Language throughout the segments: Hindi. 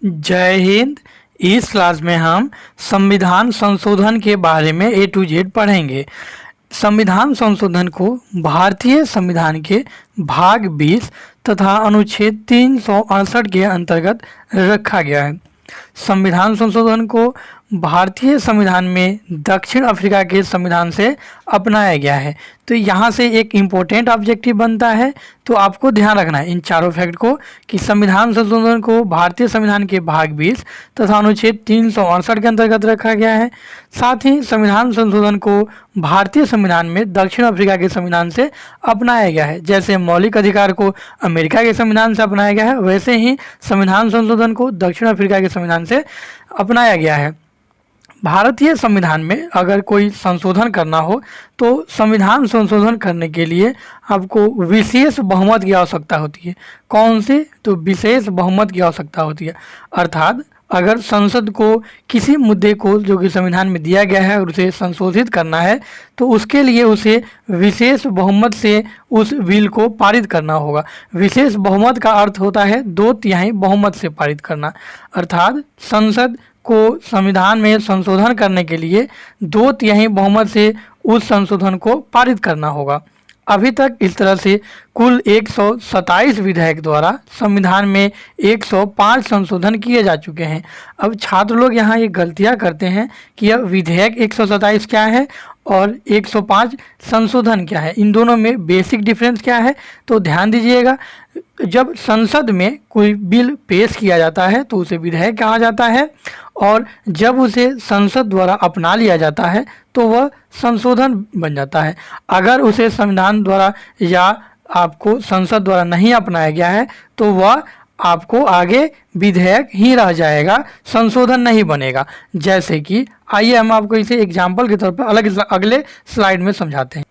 जय हिंद। इस क्लास में हम संविधान संशोधन के बारे में A to Z पढ़ेंगे। संविधान संशोधन को भारतीय संविधान के भाग 20 तथा अनुच्छेद 368 के अंतर्गत रखा गया है। संविधान संशोधन को भारतीय संविधान में दक्षिण अफ्रीका के संविधान से अपनाया गया है। तो यहाँ से एक इम्पोर्टेंट ऑब्जेक्टिव बनता है, तो आपको ध्यान रखना है इन चारों फैक्ट को कि संविधान संशोधन को भारतीय संविधान के भाग 20 तथा अनुच्छेद 368 के अंतर्गत रखा गया है। साथ ही संविधान संशोधन को भारतीय संविधान में दक्षिण अफ्रीका के संविधान से अपनाया गया है। जैसे मौलिक अधिकार को अमेरिका के संविधान से अपनाया गया है, वैसे ही संविधान संशोधन को दक्षिण अफ्रीका के संविधान से अपनाया गया है। भारतीय संविधान में अगर कोई संशोधन करना हो तो संविधान संशोधन करने के लिए आपको विशेष बहुमत की आवश्यकता होती है। कौन सी? तो विशेष बहुमत की आवश्यकता होती है। अर्थात अगर संसद को किसी मुद्दे को जो कि संविधान में दिया गया है और उसे संशोधित करना है तो उसके लिए उसे विशेष बहुमत से उस बिल को पारित करना होगा। विशेष बहुमत का अर्थ होता है 2/3 बहुमत से पारित करना। अर्थात संसद को संविधान में संशोधन करने के लिए 2/3 बहुमत से उस संशोधन को पारित करना होगा। अभी तक इस तरह से कुल 127 विधेयक द्वारा संविधान में 105 संशोधन किए जा चुके हैं। अब छात्र लोग यहाँ ये गलतियाँ करते हैं कि यह विधेयक 127 क्या है और 105 संशोधन क्या है, इन दोनों में बेसिक डिफरेंस क्या है। तो ध्यान दीजिएगा, जब संसद में कोई बिल पेश किया जाता है तो उसे विधेयक कहा जाता है, और जब उसे संसद द्वारा अपना लिया जाता है तो वह संशोधन बन जाता है। अगर उसे संविधान द्वारा या आपको संसद द्वारा नहीं अपनाया गया है तो वह आपको आगे विधेयक ही रह जाएगा, संशोधन नहीं बनेगा। जैसे कि आइए हम आपको इसे एग्जाम्पल के तौर पर अगले स्लाइड में समझाते हैं।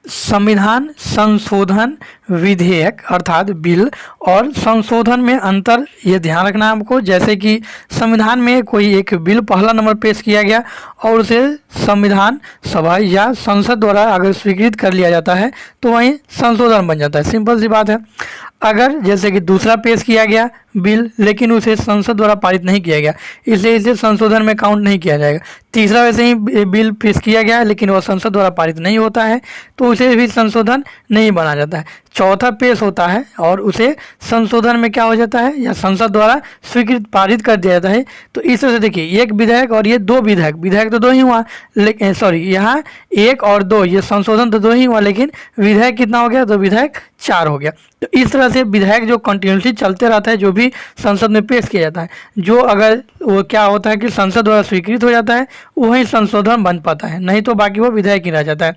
संविधान संशोधन विधेयक अर्थात बिल और संशोधन में अंतर ये ध्यान रखना है आपको। जैसे कि संविधान में कोई एक बिल पहला नंबर पेश किया गया और उसे संविधान सभा या संसद द्वारा अगर स्वीकृत कर लिया जाता है तो वहीं संशोधन बन जाता है। सिंपल सी बात है। अगर जैसे कि दूसरा पेश किया गया बिल लेकिन उसे संसद द्वारा पारित नहीं किया गया, इसलिए इसे संशोधन में काउंट नहीं किया जाएगा। तीसरा वैसे ही बिल पेश किया गया लेकिन वह संसद द्वारा पारित नहीं होता है तो उसे भी संशोधन नहीं माना जाता है। चौथा पेश होता है और उसे संशोधन में क्या हो जाता है या संसद द्वारा स्वीकृत पारित कर दिया जाता है। तो इस तरह से देखिए, एक विधेयक और ये दो विधेयक तो दो ही हुआ, लेकिन सॉरी यहाँ 1 और 2 ये संशोधन तो 2 ही हुआ, लेकिन विधेयक कितना हो गया? तो विधेयक 4 हो गया। तो इस तरह से विधेयक जो कंटिन्यूसली चलते रहता है, जो भी संसद में पेश किया जाता है, जो अगर वो क्या होता है कि संसद द्वारा स्वीकृत हो जाता है वही संशोधन बन पाता है, नहीं तो बाकी वो विधेयक ही रह जाता है।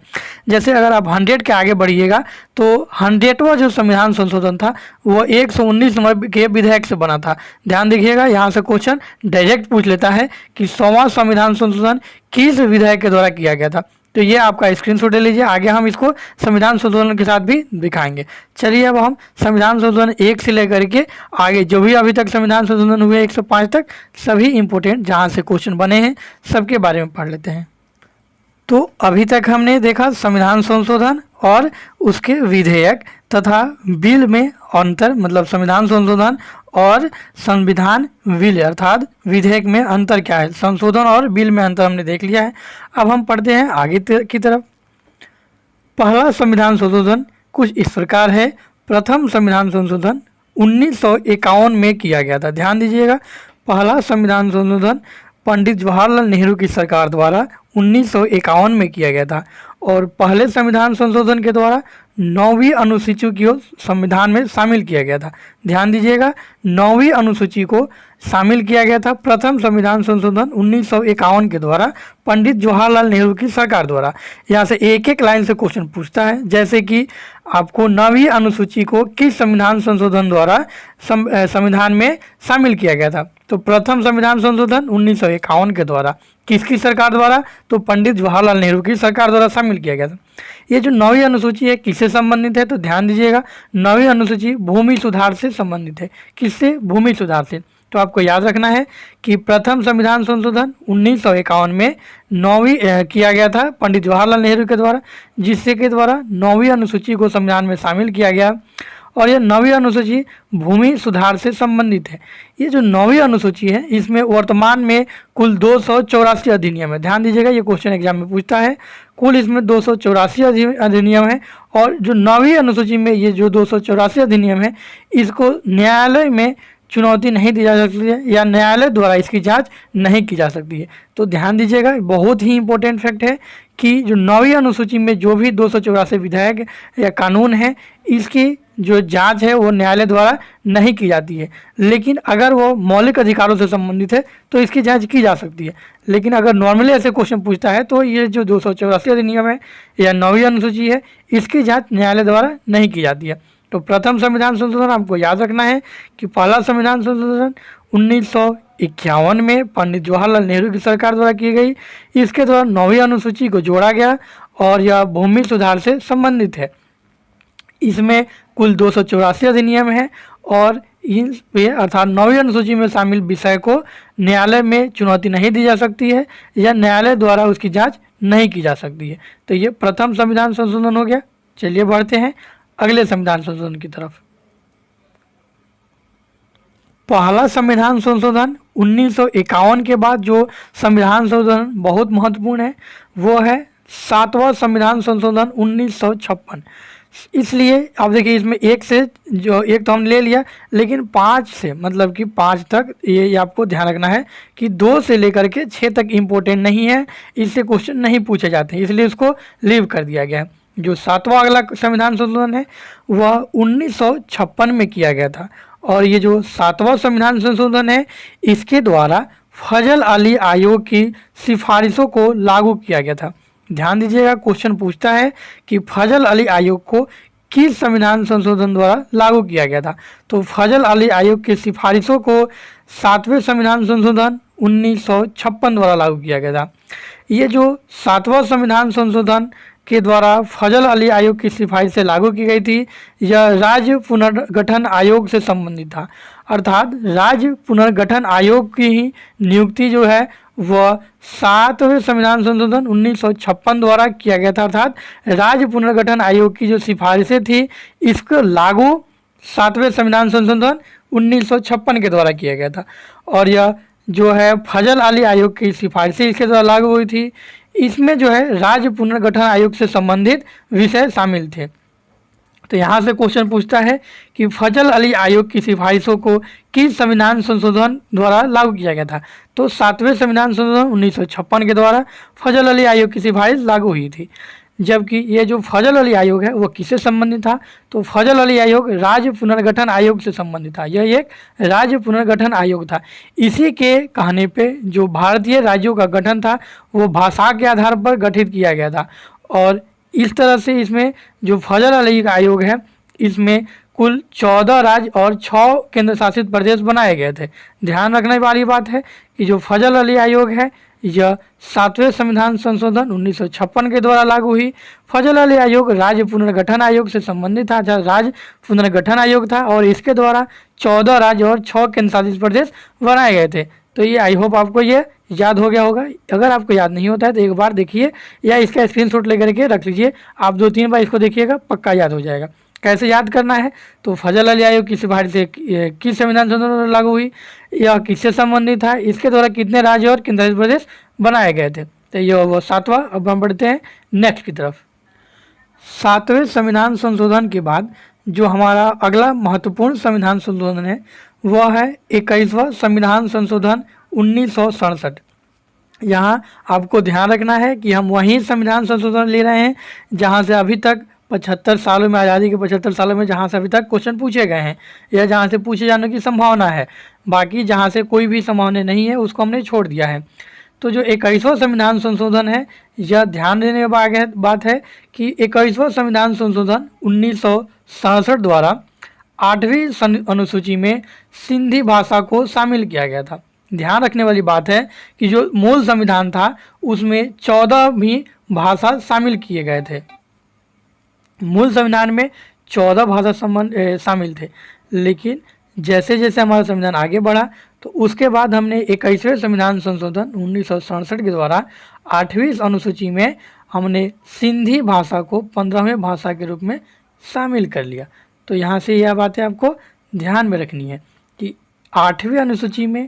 जैसे अगर आप 100 के आगे बढ़िएगा तो 100वां जो संविधान संशोधन था वो 119 नंबर के विधेयक से बना था। ध्यान देखिएगा, यहाँ से क्वेश्चन डायरेक्ट पूछ लेता है कि 100वां संविधान संशोधन किस विधेयक के द्वारा किया गया था। तो ये आपका स्क्रीनशॉट ले लीजिए, आगे हम इसको संविधान संशोधन के साथ भी दिखाएंगे। चलिए अब हम संविधान संशोधन 1 से लेकर के आगे जो भी अभी तक संविधान संशोधन हुए 105 तक सभी इंपॉर्टेंट जहाँ से क्वेश्चन बने हैं सबके बारे में पढ़ लेते हैं। तो अभी तक हमने देखा संविधान संशोधन और उसके विधेयक तथा बिल में अंतर, मतलब संविधान संशोधन और संविधान बिल अर्थात विधेयक में अंतर क्या है। संशोधन और बिल में अंतर हमने देख लिया है। अब हम पढ़ते हैं आगे की तरफ। पहला संविधान संशोधन कुछ इस प्रकार है। प्रथम संविधान संशोधन 1951 में किया गया था। ध्यान दीजिएगा, पहला संविधान संशोधन पंडित जवाहरलाल नेहरू की सरकार द्वारा 1951 में किया गया था, और पहले संविधान संशोधन के द्वारा 9वीं अनुसूची को संविधान में शामिल किया गया था। ध्यान दीजिएगा, 9वीं अनुसूची को शामिल किया गया था प्रथम संविधान संशोधन 1951 के द्वारा पंडित जवाहरलाल नेहरू की सरकार द्वारा। यहाँ से एक एक लाइन से क्वेश्चन पूछता है, जैसे कि आपको 9वीं अनुसूची को किस संविधान संशोधन द्वारा संविधान में शामिल किया गया था। तो प्रथम संविधान संशोधन 1951 के द्वारा किसकी सरकार द्वारा? तो पंडित जवाहरलाल नेहरू की सरकार द्वारा शामिल किया गया था। ये जो 9वीं अनुसूची है किससे संबंधित है? तो ध्यान दीजिएगा, 9वीं अनुसूची भूमि सुधार से संबंधित है। किससे? भूमि सुधार से। तो आपको याद रखना है कि प्रथम संविधान संशोधन 1951 में 9वीं किया गया था पंडित जवाहरलाल नेहरू के द्वारा, जिससे के द्वारा 9वीं अनुसूची को संविधान में शामिल किया गया। और यह 9वीं अनुसूची भूमि सुधार से संबंधित है। ये जो 9वीं अनुसूची है इसमें वर्तमान में कुल 284 अधिनियम है। ध्यान दीजिएगा, ये क्वेश्चन एग्जाम में पूछता है। कुल इसमें 284 अधिनियम है और जो 9वीं अनुसूची में ये जो 284 अधिनियम है इसको न्यायालय में चुनौती नहीं दी जा सकती है या न्यायालय द्वारा इसकी जांच नहीं की जा सकती है। तो ध्यान दीजिएगा, बहुत ही इंपॉर्टेंट फैक्ट है कि जो 9वीं अनुसूची में जो भी 284 विधेयक या कानून है इसकी जो जांच है वो न्यायालय द्वारा नहीं की जाती है। लेकिन अगर वो मौलिक अधिकारों से संबंधित है तो इसकी जांच की जा सकती है। लेकिन अगर नॉर्मली ऐसे क्वेश्चन पूछता है तो ये जो 284 अधिनियम है या 9वीं अनुसूची है इसकी जाँच न्यायालय द्वारा नहीं की जाती है। तो प्रथम संविधान संशोधन आपको याद रखना है कि पहला संविधान संशोधन 1951 में पंडित जवाहरलाल नेहरू की सरकार द्वारा की गई। इसके द्वारा 9वीं अनुसूची को जोड़ा गया और यह भूमि सुधार से संबंधित है। इसमें कुल 284 अधिनियम है और इन पे अर्थात 9वीं अनुसूची में शामिल विषय को न्यायालय में चुनौती नहीं दी जा सकती है या न्यायालय द्वारा उसकी जांच नहीं की जा सकती है। तो ये प्रथम संविधान संशोधन हो गया। चलिए बढ़ते हैं अगले संविधान संशोधन की तरफ। पहला संविधान संशोधन 1951 के बाद जो संविधान संशोधन बहुत महत्वपूर्ण है वो है 7वां संविधान संशोधन 1956। इसलिए आप देखिए इसमें एक से जो एक तो हमने ले लिया लेकिन 5 से मतलब कि 5 तक ये आपको ध्यान रखना है कि 2 से लेकर के 6 तक इम्पोर्टेंट नहीं है, इससे क्वेश्चन नहीं पूछे जाते हैं, इसलिए इसको लीव कर दिया गया है। जो 7वां अगला संविधान संशोधन है वह 1956 में किया गया था और ये जो 7वां संविधान संशोधन है इसके द्वारा फजल अली आयोग की सिफारिशों को लागू किया गया था। ध्यान दीजिएगा, क्वेश्चन पूछता है कि फजल अली आयोग को किस संविधान संशोधन द्वारा लागू किया गया था। तो फजल अली आयोग की सिफारिशों को 7वें संविधान संशोधन 1956 द्वारा लागू किया गया था। ये जो 7वां संविधान संशोधन के द्वारा फजल अली आयोग की सिफारिश से लागू की गई थी यह राज्य पुनर्गठन आयोग से संबंधित था। अर्थात राज्य पुनर्गठन आयोग की ही नियुक्ति जो है वह 7वें संविधान संशोधन 1956 द्वारा किया गया था। अर्थात राज्य पुनर्गठन आयोग की जो सिफारिशें थी इसको लागू 7वें संविधान संशोधन 1956 के द्वारा किया गया था और यह जो है फजल अली आयोग की सिफारिशें इसके द्वारा लागू हुई थी। इसमें जो है राज्य पुनर्गठन आयोग से संबंधित विषय शामिल थे। तो यहाँ से क्वेश्चन पूछता है कि फजल अली आयोग की सिफारिशों को किस संविधान संशोधन द्वारा लागू किया गया था। तो 7वें संविधान संशोधन 1956 के द्वारा फजल अली आयोग की सिफारिश लागू हुई थी। जबकि ये जो फजल अली आयोग है वो किससे संबंधित था। तो फजल अली आयोग राज्य पुनर्गठन आयोग से संबंधित था। यह एक राज्य पुनर्गठन आयोग था। इसी के कहने पे जो भारतीय राज्यों का गठन था वो भाषा के आधार पर गठित किया गया था और इस तरह से इसमें जो फजल अली आयोग है इसमें कुल 14 राज्य और 6 केंद्र शासित प्रदेश बनाए गए थे। ध्यान रखने वाली बात है कि जो फजल अली आयोग है यह 7वें संविधान संशोधन 1956 के द्वारा लागू हुई। फजल अली आयोग राज्य पुनर्गठन आयोग से संबंधित था, राज्य पुनर्गठन आयोग था और इसके द्वारा 14 राज्य और 6 केंद्र शासित प्रदेश बनाए गए थे। तो ये आई होप आपको ये याद हो गया होगा। अगर आपको याद नहीं होता है तो एक बार देखिए या इसका स्क्रीनशॉट लेकर के रख लीजिए। आप 2-3 बार इसको देखिएगा, पक्का याद हो जाएगा। कैसे याद करना है, तो फजल अली आयोग की सिफारिश से किस संविधान संशोधन लागू हुई, यह किससे संबंधित था, इसके द्वारा कितने राज्य और केंद्र शासित प्रदेश बनाए गए थे। तो ये वो 7वां। अब हम बढ़ते हैं नेक्स्ट की तरफ। 7वें संविधान संशोधन के बाद जो हमारा अगला महत्वपूर्ण संविधान संशोधन है वह है 21वां संविधान संशोधन 1967। यहाँ आपको ध्यान रखना है कि हम वही संविधान संशोधन ले रहे हैं जहाँ से अभी तक 75 सालों में, आज़ादी के 75 सालों में जहाँ से अभी तक क्वेश्चन पूछे गए हैं या जहाँ से पूछे जाने की संभावना है। बाकी जहाँ से कोई भी संभावना नहीं है उसको हमने छोड़ दिया है। तो जो 21वां संविधान संशोधन है यह ध्यान देने की बात है कि 21वां संविधान संशोधन 1967 द्वारा 8वीं अनुसूची में सिंधी भाषा को शामिल किया गया था। ध्यान रखने वाली बात है कि जो मूल संविधान था उसमें 14 भाषा शामिल किए गए थे। मूल संविधान में 14 भाषा शामिल थे, लेकिन जैसे जैसे हमारा संविधान आगे बढ़ा तो उसके बाद हमने 21वें संविधान संशोधन 1967 के द्वारा 8वीं अनुसूची में हमने सिंधी भाषा को 15वें भाषा के रूप में शामिल कर लिया। तो यहाँ से यह बातें आपको ध्यान में रखनी है कि 8वीं अनुसूची में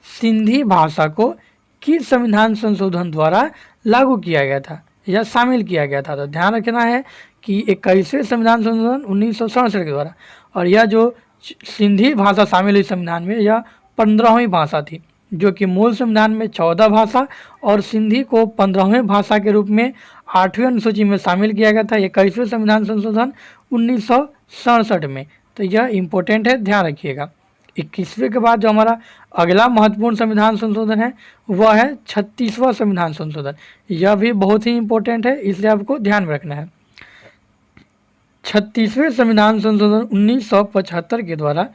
सिंधी भाषा को किस संविधान संशोधन द्वारा लागू किया गया था या शामिल किया गया था। तो ध्यान रखना है कि 21वें संविधान संशोधन 1967 के द्वारा, और यह जो सिंधी भाषा शामिल हुई संविधान में, यह 15वीं भाषा थी, जो कि मूल संविधान में 14 भाषा और सिंधी को 15वें भाषा के रूप में 8वीं अनुसूची में शामिल किया गया था 21वें संविधान संशोधन 1967 में। तो यह इम्पोर्टेंट है, ध्यान रखिएगा। 21वें के बाद जो हमारा अगला महत्वपूर्ण संविधान संशोधन है वह है 36वां संविधान संशोधन। यह भी बहुत ही इम्पोर्टेंट है, इसलिए आपको ध्यान में रखना है। 36वें संविधान संशोधन 1975 के द्वारा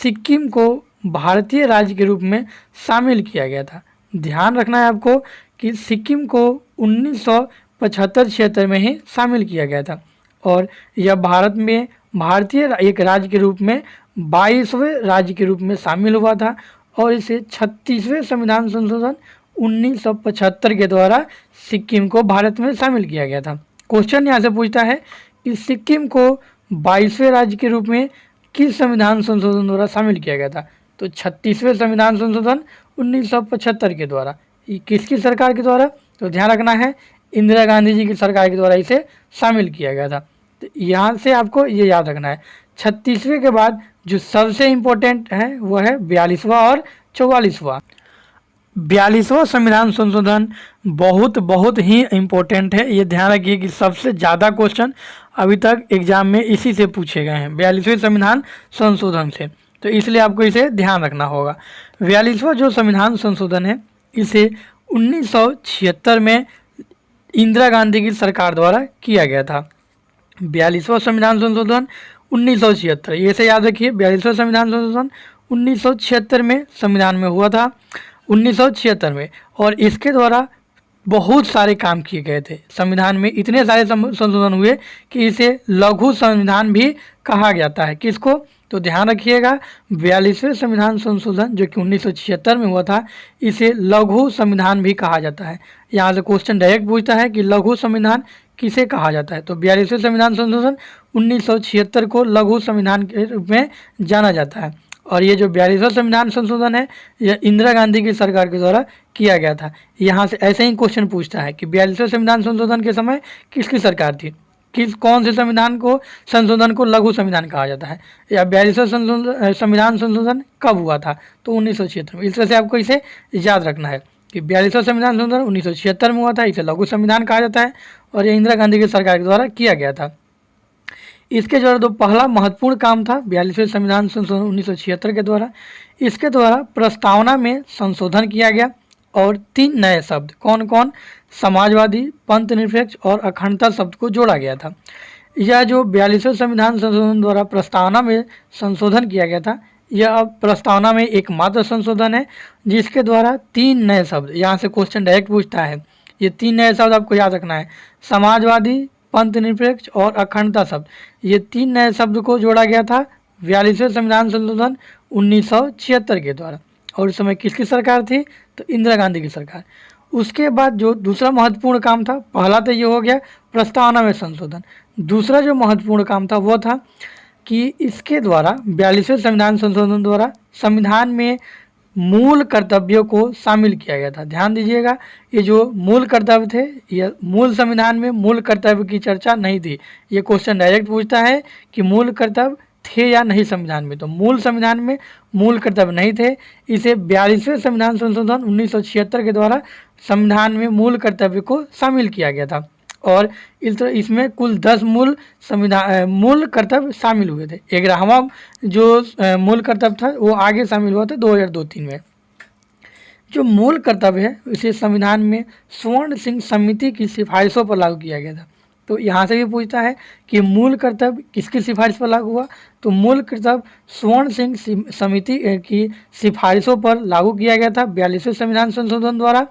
सिक्किम को भारतीय राज्य के रूप में शामिल किया गया था। ध्यान रखना है आपको कि सिक्किम को 1975-76 में ही शामिल किया गया था, और यह भारत में भारतीय एक राज्य के रूप में 22वें राज्य के रूप में शामिल हुआ था, और इसे 36वें संविधान संशोधन 1975 के द्वारा सिक्किम को भारत में शामिल किया गया था। क्वेश्चन यहाँ से पूछता है कि सिक्किम को 22वें राज्य के रूप में किस संविधान संशोधन द्वारा शामिल किया गया था। तो 36वें संविधान संशोधन 1975 के द्वारा। ये किसकी सरकार के द्वारा? तो ध्यान रखना है, इंदिरा गांधी जी की सरकार के द्वारा इसे शामिल किया गया था। तो यहाँ से आपको ये याद रखना है। 36वें के बाद जो सबसे इम्पोर्टेंट है वह है 42वां और 44वां। 42वां संविधान संशोधन बहुत ही इम्पोर्टेंट है। ये ध्यान रखिए कि सबसे ज़्यादा क्वेश्चन अभी तक एग्जाम में इसी से पूछे गए हैं, 42वें संविधान संशोधन से, तो इसलिए आपको इसे ध्यान रखना होगा। 42वां जो संविधान संशोधन है इसे 1976 में इंदिरा गांधी की सरकार द्वारा किया गया था। 42वां संविधान संशोधन 1976, ये से याद रखिए। 42वां संविधान संशोधन 1976 में संविधान में हुआ था, 1976 में, और इसके द्वारा बहुत सारे काम किए गए थे। संविधान में इतने सारे संशोधन हुए कि इसे लघु संविधान भी कहा जाता है। किसको? तो ध्यान रखिएगा, 42वें संविधान संशोधन जो कि 1976 में हुआ था, इसे लघु संविधान भी कहा जाता है। यहाँ से क्वेश्चन डायरेक्ट पूछता है कि लघु संविधान किसे कहा जाता है। तो 42वें संविधान संशोधन 1976 को लघु संविधान के रूप में जाना जाता है, और ये जो 42वां संविधान संशोधन है यह इंदिरा गांधी की सरकार के द्वारा किया गया था। यहाँ से ऐसे ही क्वेश्चन पूछता है कि 42वें संविधान संशोधन के समय किसकी सरकार थी, कौन से संशोधन को लघु संविधान कहा जाता है, या 42वां संविधान संशोधन कब हुआ था। तो 1976 में। इस तरह से आपको इसे याद रखना है कि 42वां संविधान संशोधन 1976 में हुआ था, इसे लघु संविधान कहा जाता है, और ये इंदिरा गांधी की सरकार के द्वारा किया गया था। इसके द्वारा जो पहला महत्वपूर्ण काम था 42वें संविधान संशोधन 1976 के द्वारा, इसके द्वारा प्रस्तावना में संशोधन किया गया और 3 नए शब्द, कौन कौन? समाजवादी, पंथ निरपेक्ष और अखंडता शब्द को जोड़ा गया था। यह जो 42वें संविधान संशोधन द्वारा प्रस्तावना में संशोधन किया गया था, यह अब प्रस्तावना में एकमात्र संशोधन है जिसके द्वारा 3 नए शब्द, यहाँ से क्वेश्चन डायरेक्ट पूछता है, ये 3 नए शब्द आपको याद रखना है, समाजवादी, पंथ निरपेक्ष और अखंडता शब्द। ये 3 नए शब्द को जोड़ा गया था 42वें संविधान संशोधन 1976 के द्वारा, और उस समय किसकी सरकार थी? तो इंदिरा गांधी की सरकार। उसके बाद जो दूसरा महत्वपूर्ण काम था, पहला तो ये हो गया प्रस्तावना में संशोधन, दूसरा जो महत्वपूर्ण काम था वो था कि इसके द्वारा 42वें संविधान संशोधन द्वारा संविधान में मूल कर्तव्यों को शामिल किया गया था। ध्यान दीजिएगा, ये जो मूल कर्तव्य थे, ये मूल संविधान में मूल कर्तव्य की चर्चा नहीं थी। ये क्वेश्चन डायरेक्ट पूछता है कि मूल कर्तव्य थे या नहीं संविधान में, तो मूल संविधान में मूल कर्तव्य नहीं थे। इसे 42वें संविधान संशोधन 1976 के द्वारा संविधान में मूल कर्तव्य को शामिल किया गया था, और इसमें कुल 10 मूल कर्तव्य शामिल हुए थे। 11वां जो मूल कर्तव्य था वो आगे शामिल हुआ था 2002-03 में। जो मूल कर्तव्य है इसे संविधान में स्वर्ण सिंह समिति की सिफारिशों पर लागू किया गया था। तो यहाँ से भी पूछता है कि मूल कर्तव्य किसकी सिफारिश पर लागू हुआ, तो मूल कर्तव्य स्वर्ण सिंह समिति की सिफारिशों पर लागू किया गया था 42वें संविधान संशोधन द्वारा।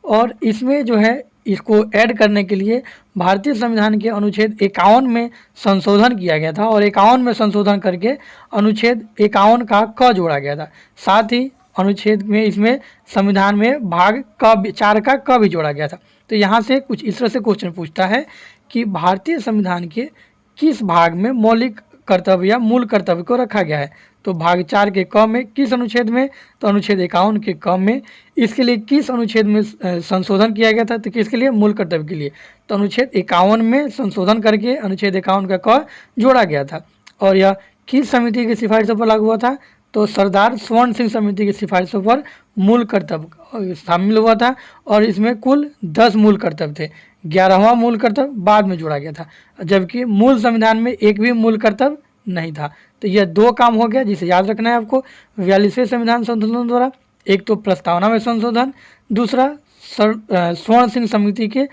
और इसमें जो है इसको ऐड करने के लिए भारतीय संविधान के अनुच्छेद 51 में संशोधन किया गया था, और 51 में संशोधन करके अनुच्छेद 51 का क जोड़ा गया था। साथ ही अनुच्छेद में इसमें संविधान में भाग क 4 का क भी जोड़ा गया था। तो यहाँ से कुछ इस तरह से क्वेश्चन पूछता है कि भारतीय संविधान के किस भाग में मौलिक कर्तव्य या मूल कर्तव्य को रखा गया है। तो भाग 4 के क में किस अनुच्छेद में, तो अनुच्छेद 51 के क में। इसके लिए किस अनुच्छेद में संशोधन किया गया था, तो किसके लिए, मूल कर्तव्य के लिए। तो अनुच्छेद 51 में संशोधन करके अनुच्छेद 51 का क जोड़ा गया था। और यह किस समिति की सिफारिशों पर लागू हुआ था, तो सरदार स्वर्ण सिंह समिति की सिफारिशों पर मूल कर्तव्य शामिल हुआ था। और इसमें कुल 10 मूल कर्तव्य थे। 11वां मूल कर्तव्य बाद में जोड़ा गया था, जबकि मूल संविधान में एक भी मूल कर्तव्य नहीं था। तो यह 2 काम हो गया जिसे याद रखना है आपको 42वें संविधान संशोधन द्वारा। एक तो प्रस्तावना में संशोधन, दूसरा स्वर्ण सिंह समिति के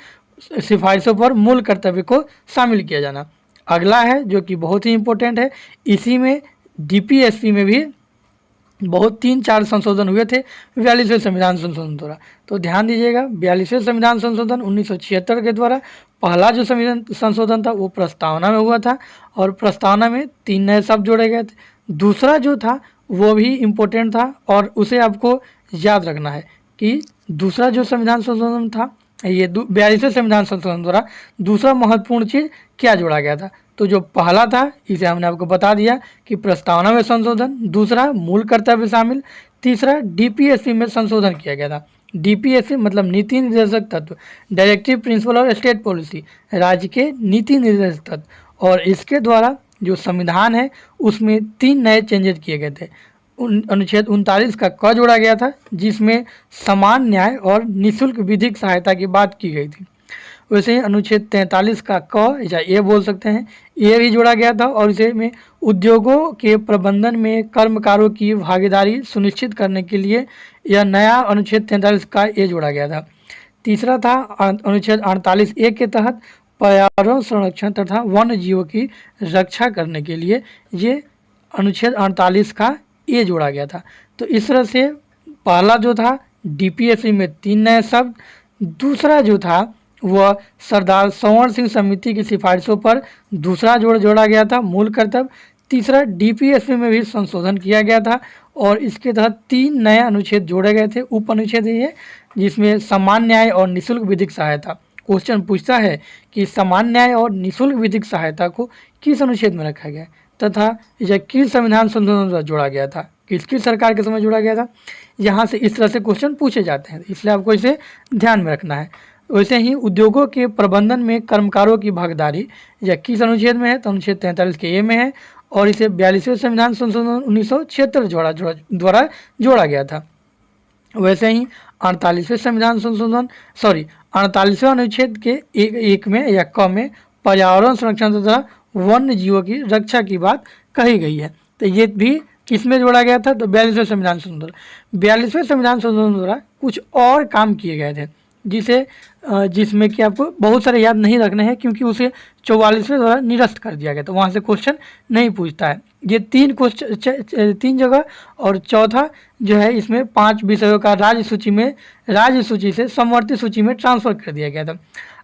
सिफारिशों पर मूल कर्तव्य को शामिल किया जाना। अगला है जो कि बहुत ही इंपॉर्टेंट है, इसी में डीपीएसपी में भी बहुत 3-4 संशोधन हुए थे 42वें संविधान संशोधन द्वारा। तो ध्यान दीजिएगा, 42वें संविधान संशोधन 1976 के द्वारा पहला जो संविधान संशोधन था वो प्रस्तावना में हुआ था, और प्रस्तावना में 3 नए शब्द जोड़े गए थे। दूसरा जो था वो भी इम्पोर्टेंट था और उसे आपको याद रखना है कि दूसरा जो संविधान संशोधन था, ये 42वें संविधान संशोधन द्वारा दूसरा महत्वपूर्ण चीज़ क्या जोड़ा गया था। तो जो पहला था इसे हमने आपको बता दिया कि प्रस्तावना में संशोधन, दूसरा मूल कर्तव्य शामिल, तीसरा डीपीएसपी में संशोधन किया गया था। डीपीएसपी मतलब नीति निर्देशक तत्व, डायरेक्टिव प्रिंसिपल और स्टेट पॉलिसी, राज्य के नीति निर्देशक तत्व। और इसके द्वारा जो संविधान है उसमें 3 नए चेंजेस किए गए थे। अनुच्छेद 39 का क जोड़ा गया था, जिसमें समान न्याय और निःशुल्क विधिक सहायता की बात की गई थी। वैसे ही अनुच्छेद 43 का क या ए बोल सकते हैं, ये भी जोड़ा गया था, और इसे में उद्योगों के प्रबंधन में कर्मकारों की भागीदारी सुनिश्चित करने के लिए यह नया अनुच्छेद 43 का ए जोड़ा गया था। तीसरा था अनुच्छेद 48 ए के तहत पर्यावरण संरक्षण तथा वन्य जीवों की रक्षा करने के लिए ये अनुच्छेद 48 का ए जोड़ा गया था। तो इस तरह से पहला जो था डीपीएसपी में 3 नए शब्द, दूसरा जो था वह सरदार स्वर्ण सिंह समिति की सिफारिशों पर दूसरा जोड़ा गया था मूल कर्तव्य, तीसरा डीपीएसपी में भी संशोधन किया गया था और इसके तहत 3 नए अनुच्छेद जोड़े गए थे, उप अनुच्छेद ये, जिसमें समान न्याय और निःशुल्क विधिक सहायता। क्वेश्चन पूछता है कि समान न्याय और निःशुल्क विधिक सहायता को किस अनुच्छेद में रखा गया तथा यह किस संविधान संशोधन द्वारा जोड़ा गया था, किसकी सरकार के समय जोड़ा गया था। यहाँ से इस तरह से क्वेश्चन पूछे जाते हैं, इसलिए आपको इसे ध्यान में रखना है। वैसे ही उद्योगों के प्रबंधन में कर्मकारों की भागीदारी यह किस अनुच्छेद में है, तो अनुच्छेद 43 के ए में है, और इसे 42वें संविधान संशोधन 1976 द्वारा जोड़ा गया था। वैसे ही 48वें संविधान संशोधन 48वें अनुच्छेद के एक में या क में पर्यावरण संरक्षण तथा वन्य जीवों की रक्षा की बात कही गई है। तो ये भी किसमें जोड़ा गया था, तो 42वें संविधान संशोधन। 42वें संविधान संशोधन द्वारा कुछ और काम किए गए थे जिसमें कि आपको बहुत सारे याद नहीं रखने हैं, क्योंकि उसे 44वें द्वारा निरस्त कर दिया गया, तो वहाँ से क्वेश्चन नहीं पूछता है। ये 3 जगह, और चौथा जो है इसमें 5 विषयों का राज्य सूची से समवर्ती सूची में ट्रांसफर कर दिया गया था।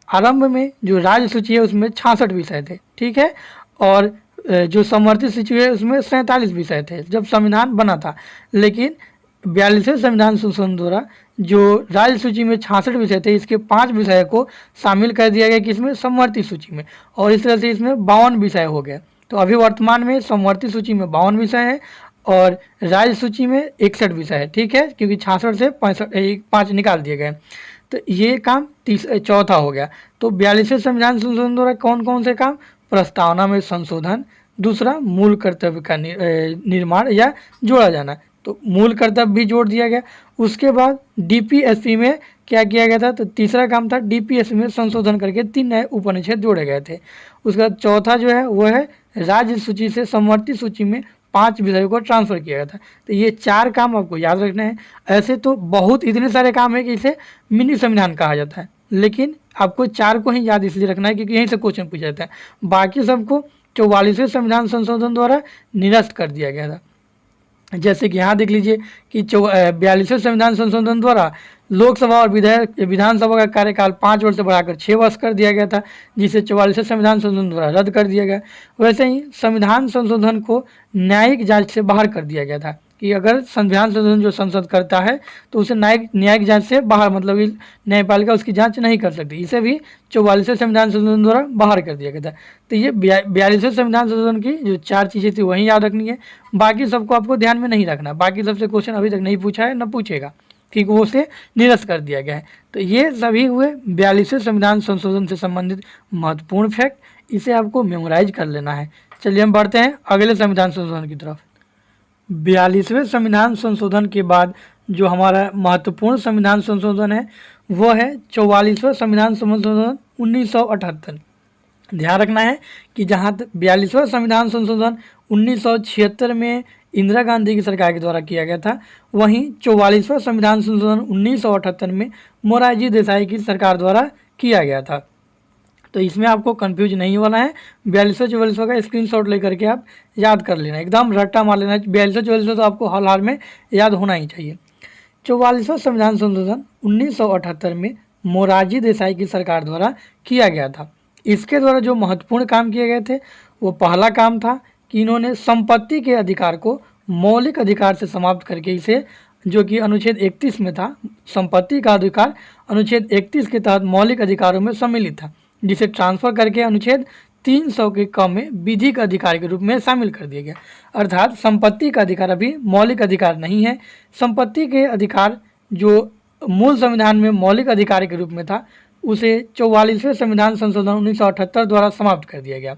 आरंभ में जो राज्य सूची है उसमें 66 विषय थे, ठीक है, और जो समवर्ती सूची है उसमें 47 विषय थे जब संविधान बना था। लेकिन 42वें संविधान संशोधन द्वारा जो राज्य सूची में 66 विषय थे, इसके 5 विषय को शामिल कर दिया गया किसमें, समवर्ती सूची में, और इस तरह से इसमें 52 विषय हो गए। तो अभी वर्तमान में समवर्ती सूची में 52 विषय है और राज्य सूची में 61 विषय है, ठीक है, क्योंकि 66 से 5 निकाल दिए गए। तो ये काम चौथा हो गया। तो 42वें संविधान संशोधन द्वारा कौन कौन से काम, प्रस्तावना में संशोधन, दूसरा मूल कर्तव्य का निर्माण या जोड़ा जाना, तो मूल कर्तव्य भी जोड़ दिया गया। उसके बाद डीपीएसपी में क्या किया गया था, तो तीसरा काम था डीपीएसपी में संशोधन करके 3 नए उपनिषद जोड़े गए थे। उसके बाद चौथा जो है वो है राज्य सूची से समवर्ती सूची में 5 विषयों को ट्रांसफर किया गया था। तो ये 4 काम आपको याद रखने हैं। ऐसे तो बहुत इतने सारे काम है कि इसे मिनी संविधान कहा जाता है, लेकिन आपको 4 को ही याद इसलिए रखना है क्योंकि यहीं से क्वेश्चन पूछा जाता है। बाकी सबको 44वें संविधान संशोधन द्वारा निरस्त कर दिया गया था। जैसे कि यहाँ देख लीजिए कि 42वें संविधान संशोधन द्वारा लोकसभा और विधानसभा का कार्यकाल 5 वर्ष से बढ़ाकर 6 वर्ष कर दिया गया था, जिसे 44वें संविधान संशोधन द्वारा रद्द कर दिया गया। वैसे ही संविधान संशोधन को न्यायिक जांच से बाहर कर दिया गया था। कि अगर संविधान संशोधन जो संसद करता है तो उसे न्यायिक जांच से बाहर, मतलब कि न्यायपालिका उसकी जांच नहीं कर सकती। इसे भी 44वें संविधान संशोधन द्वारा बाहर कर दिया गया था। तो ये 42वें संविधान संशोधन की जो 4 चीज़ें थी वही याद रखनी है, बाकी सबको आपको ध्यान में नहीं रखना। बाकी सबसे क्वेश्चन अभी तक नहीं पूछा है, न पूछेगा, ठीक, वो उसे निरस्त कर दिया गया है। तो ये सभी हुए 42वें संविधान संशोधन से संबंधित महत्वपूर्ण फैक्ट, इसे आपको मेमोराइज कर लेना है। चलिए हम बढ़ते हैं अगले संविधान संशोधन की तरफ। 42वें संविधान संशोधन के बाद जो हमारा महत्वपूर्ण संविधान संशोधन है वो है 44वां संविधान संशोधन 1978। ध्यान रखना है कि जहाँ 42वां संविधान संशोधन 1976 में इंदिरा गांधी की सरकार के द्वारा किया गया था, वहीं 44वां संविधान संशोधन 1978 में मोरारजी देसाई की सरकार द्वारा किया गया था। तो इसमें आपको कंफ्यूज नहीं होना है। 42वां का स्क्रीनशॉट लेकर के आप याद कर लेना, एकदम रट्टा मार लेना। 42वां तो आपको हाल हाल में याद होना ही चाहिए। 44वां संविधान संशोधन 1978 में मोरारजी देसाई की सरकार द्वारा किया गया था। इसके द्वारा जो महत्वपूर्ण काम किए गए थे वो पहला काम था कि इन्होंने संपत्ति के अधिकार को मौलिक अधिकार से समाप्त करके इसे, जो कि अनुच्छेद 31 में था, संपत्ति का अधिकार अनुच्छेद 31 के तहत मौलिक अधिकारों में सम्मिलित था, जिसे ट्रांसफर करके अनुच्छेद 300 के क में विधिक अधिकार के रूप में शामिल कर दिया गया। अर्थात संपत्ति का अधिकार अभी मौलिक अधिकार नहीं है। संपत्ति के अधिकार जो मूल संविधान में मौलिक अधिकार के रूप में था उसे 44वें संविधान संशोधन 1978 द्वारा समाप्त कर दिया गया।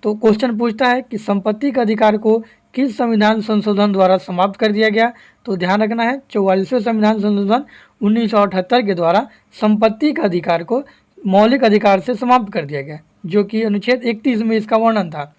तो क्वेश्चन पूछता है कि संपत्ति के अधिकार को किस संविधान संशोधन द्वारा समाप्त कर दिया गया? तो ध्यान रखना है 44वें संविधान संशोधन 1978 के द्वारा संपत्ति का अधिकार को मौलिक अधिकार से समाप्त कर दिया गया, जो कि अनुच्छेद 31 में इसका वर्णन था।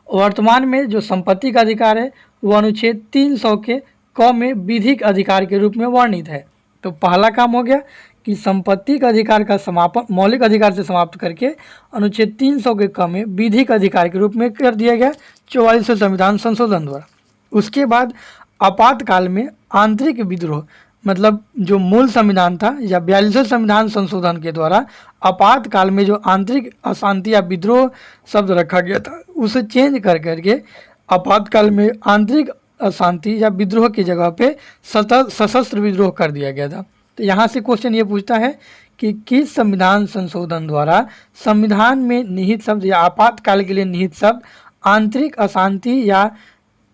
वर्तमान में जो संपत्ति का अधिकार है वो अनुच्छेद 300 के क में विधिक अधिकार के रूप में वर्णित है। तो पहला काम हो गया कि संपत्ति का अधिकार का समापन मौलिक अधिकार से समाप्त करके अनुच्छेद 300 के क में विधिक अधिकार के रूप में कर दिया गया 44वें संविधान संशोधन द्वारा। उसके बाद आपातकाल में आंतरिक विद्रोह, मतलब जो मूल संविधान था या 42वें संविधान संशोधन के द्वारा आपातकाल में जो आंतरिक अशांति या विद्रोह शब्द रखा गया था उसे चेंज कर करके आपातकाल में आंतरिक अशांति या विद्रोह की जगह पे सशस्त्र विद्रोह कर दिया गया था। तो यहाँ से क्वेश्चन ये पूछता है कि किस संविधान संशोधन द्वारा संविधान में निहित शब्द या आपातकाल के लिए निहित शब्द आंतरिक अशांति या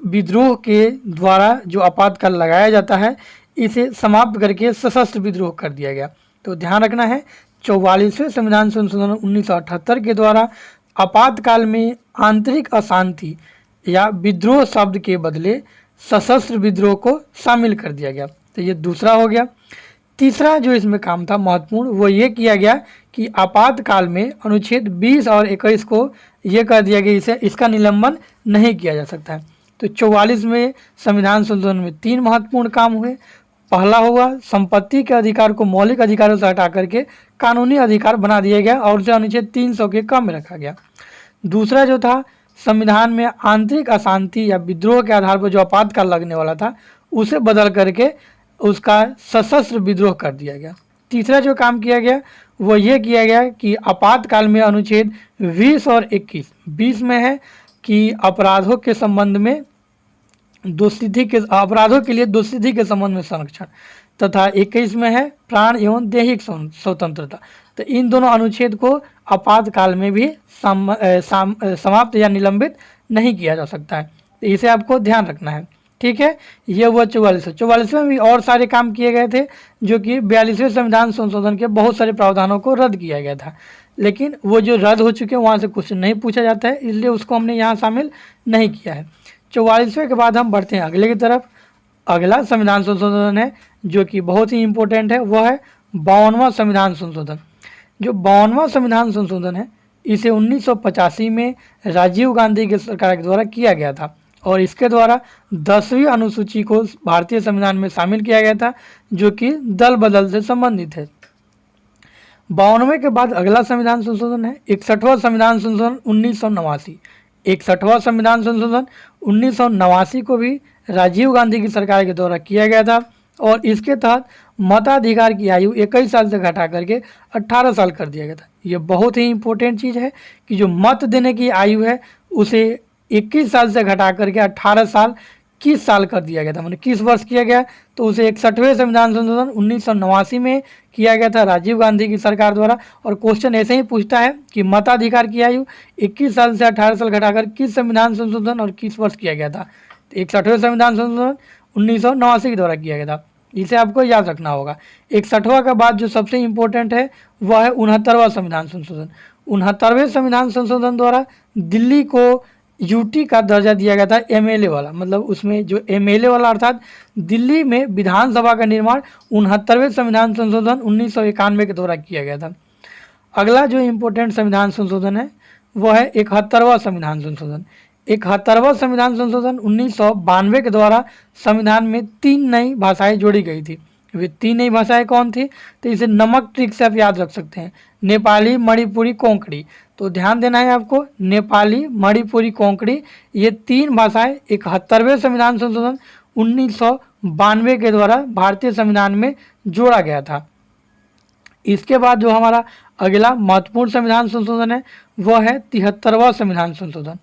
विद्रोह के द्वारा जो आपातकाल लगाया जाता है इसे समाप्त करके सशस्त्र विद्रोह कर दिया गया। तो ध्यान रखना है 44वें संविधान संशोधन 1978 के द्वारा आपातकाल में आंतरिक अशांति या विद्रोह शब्द के बदले सशस्त्र विद्रोह को शामिल कर दिया गया। तो ये दूसरा हो गया। तीसरा जो इसमें काम था महत्वपूर्ण वो ये किया गया कि आपातकाल में अनुच्छेद 20 और 21 को ये कह दिया गया इसका निलंबन नहीं किया जा सकता है। तो 44वें संविधान संशोधन में 3 महत्वपूर्ण काम हुए। पहला हुआ संपत्ति के अधिकार को मौलिक अधिकारों से हटा करके कानूनी अधिकार बना दिया गया और उसे अनुच्छेद 300 के कम में रखा गया। दूसरा जो था संविधान में आंतरिक अशांति या विद्रोह के आधार पर जो आपातकाल लगने वाला था उसे बदल करके उसका सशस्त्र विद्रोह कर दिया गया। तीसरा जो काम किया गया वो ये किया गया कि आपातकाल में अनुच्छेद 20 और 21, 20 में है कि अपराधों के संबंध में अपराधों के लिए दोषसिद्धि के संबंध में संरक्षण, तथा 21 में है प्राण एवं दैहिक स्वतंत्रता। तो इन दोनों अनुच्छेद को आपातकाल में भी समाप्त या निलंबित नहीं किया जा सकता है। तो इसे आपको ध्यान रखना है, ठीक है। ये हुआ 44वें में भी और सारे काम किए गए थे जो कि 42वें संविधान संशोधन के बहुत सारे प्रावधानों को रद्द किया गया था, लेकिन वो जो रद्द हो चुके हैं वहाँ से क्वेश्चन नहीं पूछा जाता है, इसलिए उसको हमने यहाँ शामिल नहीं किया है। 44वें के बाद हम बढ़ते हैं अगले की तरफ। अगला संविधान संशोधन है जो कि बहुत ही इम्पोर्टेंट है, वह है 52वां संविधान संशोधन। जो 52वां संविधान संशोधन है इसे 1985 में राजीव गांधी की सरकार के द्वारा किया गया था और इसके द्वारा 10वीं अनुसूची को भारतीय संविधान में शामिल किया गया था जो कि दल बदल से संबंधित है। 52वें के बाद अगला संविधान संशोधन है 61वां संविधान संशोधन 1989। 61वां संविधान संशोधन 1989 को भी राजीव गांधी की सरकार के द्वारा किया गया था और इसके तहत मताधिकार की आयु 21 साल से घटा करके 18 साल कर दिया गया था। ये बहुत ही इम्पोर्टेंट चीज़ है कि जो मत देने की आयु है उसे 21 साल से घटा करके 18 साल किस साल कर दिया गया था, मतलब किस वर्ष किया गया, तो उसे 61वें संविधान संशोधन 1989 में किया गया था राजीव गांधी की सरकार द्वारा। और क्वेश्चन ऐसे ही पूछता है कि मताधिकार की आयु 21 साल से 18 साल घटाकर किस संविधान संशोधन और किस वर्ष किया गया था, तो 61वें संविधान संशोधन 1989 के द्वारा किया गया था। इसे आपको याद रखना होगा। 61वां का बाद जो सबसे इम्पोर्टेंट है वह है 69वां संविधान संशोधन। 69वें संविधान संशोधन द्वारा दिल्ली को यूटी का दर्जा दिया गया था, एमएलए वाला, मतलब उसमें जो एमएलए वाला अर्थात दिल्ली में विधानसभा का निर्माण 69वें संविधान संशोधन 1991 के द्वारा किया गया था। अगला जो इम्पोर्टेंट संविधान संशोधन है वह है 71वां संविधान संशोधन। 71वां संविधान संशोधन 1992 के द्वारा संविधान में 3 नई भाषाएं जोड़ी गई थी। वे 3 नई भाषाएं कौन थी, तो इसे नमक ट्रिक से आप याद रख सकते हैं, नेपाली, मणिपुरी, कोंकणी। तो ध्यान देना है आपको, नेपाली, मणिपुरी, कोंकणी, ये 3 भाषाएं 71वें संविधान संशोधन 1992 के द्वारा भारतीय संविधान में जोड़ा गया था। इसके बाद जो हमारा अगला महत्वपूर्ण संविधान संशोधन है वह है 73वां संविधान संशोधन।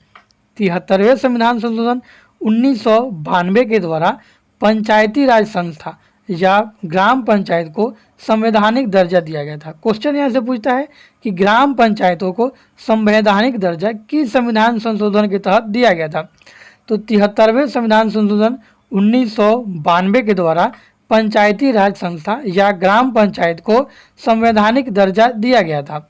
73वें संविधान संशोधन 1992 के द्वारा पंचायती राज संस्था या ग्राम पंचायत को संवैधानिक दर्जा दिया गया था। क्वेश्चन यहाँ से पूछता है कि ग्राम पंचायतों को संवैधानिक दर्जा किस संविधान संशोधन के तहत दिया गया था, तो 73वें संविधान संशोधन 1992 के द्वारा पंचायती राज संस्था या ग्राम पंचायत को संवैधानिक दर्जा दिया गया था।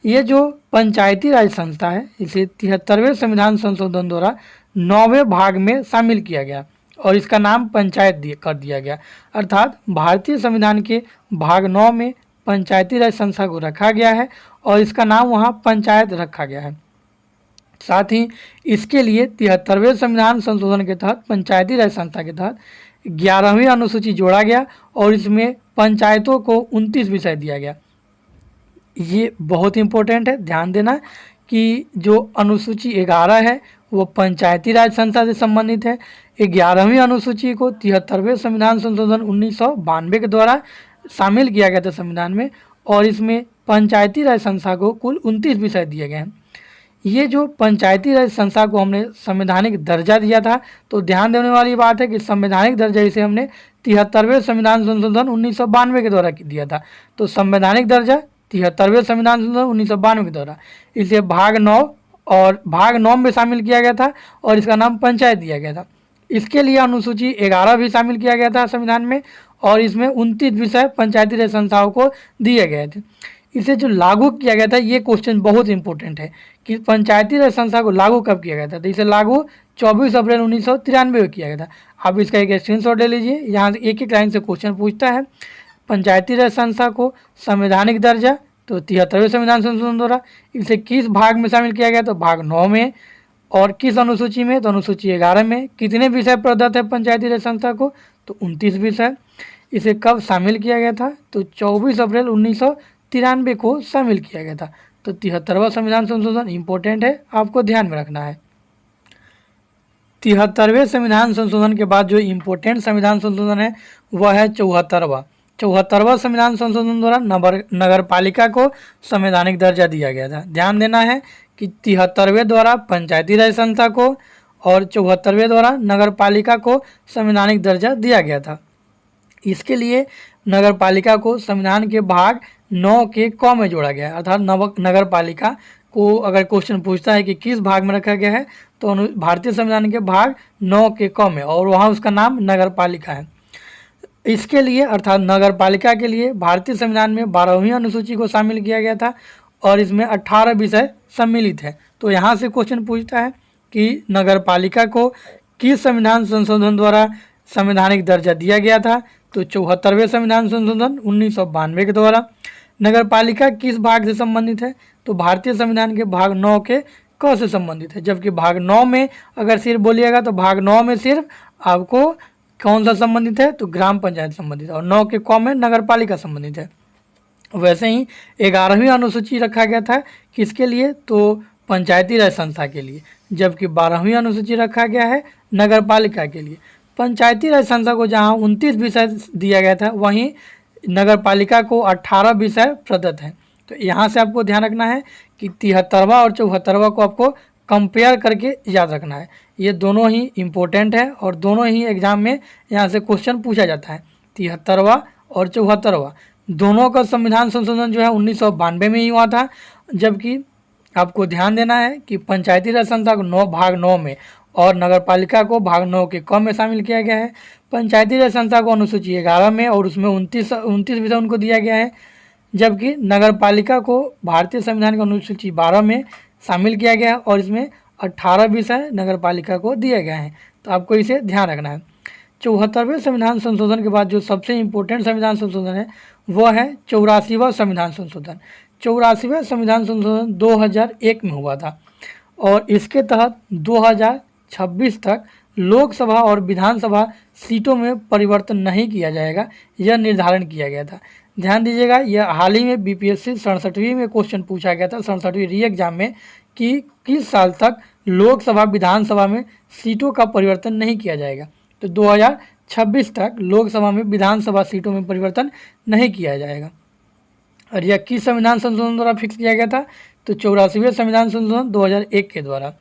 ये जो पंचायती राज संस्था है इसे 73वें संविधान संशोधन द्वारा 9वें भाग में शामिल किया गया और इसका नाम पंचायत कर दिया गया। अर्थात भारतीय संविधान के भाग 9 में पंचायती राज संस्था को रखा गया है और इसका नाम वहाँ पंचायत रखा गया है। साथ ही इसके लिए 73वें संविधान संशोधन के तहत पंचायती राज संस्था के तहत 11वीं अनुसूची जोड़ा गया और इसमें पंचायतों को 29 विषय दिया गया। ये बहुत इंपॉर्टेंट है, ध्यान देना कि जो अनुसूची 11 है वो पंचायती राज संस्था से संबंधित है। 11वीं अनुसूची को 73वें संविधान संशोधन 1992 के द्वारा शामिल किया गया था संविधान में और इसमें पंचायती राज संस्था को कुल 29 विषय दिए गए हैं। ये जो पंचायती राज संस्था को हमने संवैधानिक दर्जा दिया था, तो ध्यान देने वाली बात है कि संवैधानिक दर्जा इसे हमने 73वें संविधान संशोधन 1992 के द्वारा दिया था। तो संवैधानिक दर्जा 73वें संविधान संशोधन 1992 के द्वारा इसे भाग 9 में शामिल किया गया था और इसका नाम पंचायत दिया गया था। इसके लिए अनुसूची 11 भी शामिल किया गया था संविधान में और इसमें 29 विषय पंचायती राज संस्थाओं को दिए गए थे। इसे जो लागू किया गया था, ये क्वेश्चन बहुत इंपॉर्टेंट है कि पंचायती राज संस्था को लागू कब किया गया था, तो इसे लागू 24 अप्रैल 1993 में किया गया था। आप इसका एक स्क्रीनशॉट ले लीजिए, यहाँ से एक लाइन से क्वेश्चन पूछता है पंचायती राज संस्था को संवैधानिक दर्जा, तो 73वें संविधान संशोधन द्वारा इसे किस भाग में शामिल किया गया, तो भाग 9 में। और किस अनुसूची में, तो अनुसूची 11 में। कितने विषय प्रदत्त है पंचायती राज संस्था को, तो 29 विषय। इसे कब शामिल किया गया था, तो 24 अप्रैल 1993 को शामिल किया गया था। तो 73वां संविधान संशोधन इम्पोर्टेंट है, आपको ध्यान में रखना है। 73वें संविधान संशोधन के बाद जो इम्पोर्टेंट संविधान संशोधन है वह है 74वां संविधान संशोधन द्वारा नगर पालिका को संवैधानिक दर्जा दिया गया था। ध्यान देना है कि 73वें द्वारा पंचायती राज संस्था को और 74वें द्वारा नगर पालिका को संवैधानिक दर्जा दिया गया था। इसके लिए नगर पालिका को संविधान के भाग 9 के क में जोड़ा गया है। अर्थात नगर पालिका को अगर क्वेश्चन पूछता है कि किस भाग में रखा गया है, तो भारतीय संविधान के भाग 9 के क में, और वहाँ उसका नाम नगर पालिका है। इसके लिए अर्थात नगर पालिका के लिए भारतीय संविधान में 12वीं अनुसूची को शामिल किया गया था और इसमें 18 विषय सम्मिलित है। तो यहाँ से क्वेश्चन पूछता है कि नगर पालिका को किस संविधान संशोधन द्वारा संवैधानिक दर्जा दिया गया था, तो 74वें संविधान संशोधन 1992 के द्वारा। नगर पालिका किस भाग से संबंधित है, तो भारतीय संविधान के भाग 9 के क से संबंधित है। जबकि भाग 9 में अगर सिर्फ बोलिएगा तो भाग 9 में सिर्फ आपको कौन सा संबंधित है, तो ग्राम पंचायत संबंधित है, और 9 के क में नगर पालिका संबंधित है। वैसे ही 11वीं अनुसूची रखा गया था किसके लिए, तो पंचायती राज संस्था के लिए, जबकि 12वीं अनुसूची रखा गया है नगर पालिका के लिए। पंचायती राज संस्था को जहां 29 विषय दिया गया था, वहीं नगर पालिका को 18 विषय प्रदत्त हैं। तो यहाँ से आपको ध्यान रखना है कि 73वां और 74वां को आपको कंपेयर करके याद रखना है। ये दोनों ही इम्पोर्टेंट है और दोनों ही एग्जाम में यहाँ से क्वेश्चन पूछा जाता है। 73वां और 74वां दोनों का संविधान संशोधन जो है 1992 में ही हुआ था, जबकि आपको ध्यान देना है कि पंचायती राज संस्था को 9 भाग 9 में और नगर पालिका को भाग 9 के क में शामिल किया गया है। पंचायती राज संस्था को अनुसूची 11 में और उसमें 29 विषय उनको दिया गया है, जबकि नगर पालिका को भारतीय संविधान की अनुसूची 12 में शामिल किया गया है और इसमें 18 विषय नगर पालिका को दिए गए हैं। तो आपको इसे ध्यान रखना है। 74वें संविधान संशोधन के बाद जो सबसे इम्पोर्टेंट संविधान संशोधन है वह है 84वां संविधान संशोधन। 84वें संविधान संशोधन 2001 में हुआ था और इसके तहत 2026 तक लोकसभा और विधानसभा सीटों में परिवर्तन नहीं किया जाएगा, यह निर्धारण किया गया था। ध्यान दीजिएगा, यह हाल ही में बीपीएससी 67वीं में क्वेश्चन पूछा गया था, 67वीं री एग्जाम में, कि किस साल तक लोकसभा विधानसभा में सीटों का परिवर्तन नहीं किया जाएगा। तो 2026 तक लोकसभा में विधानसभा सीटों में परिवर्तन नहीं किया जाएगा। और यह किस संविधान संशोधन द्वारा फिक्स किया गया था? तो 84वें संविधान संशोधन 2001 के द्वारा।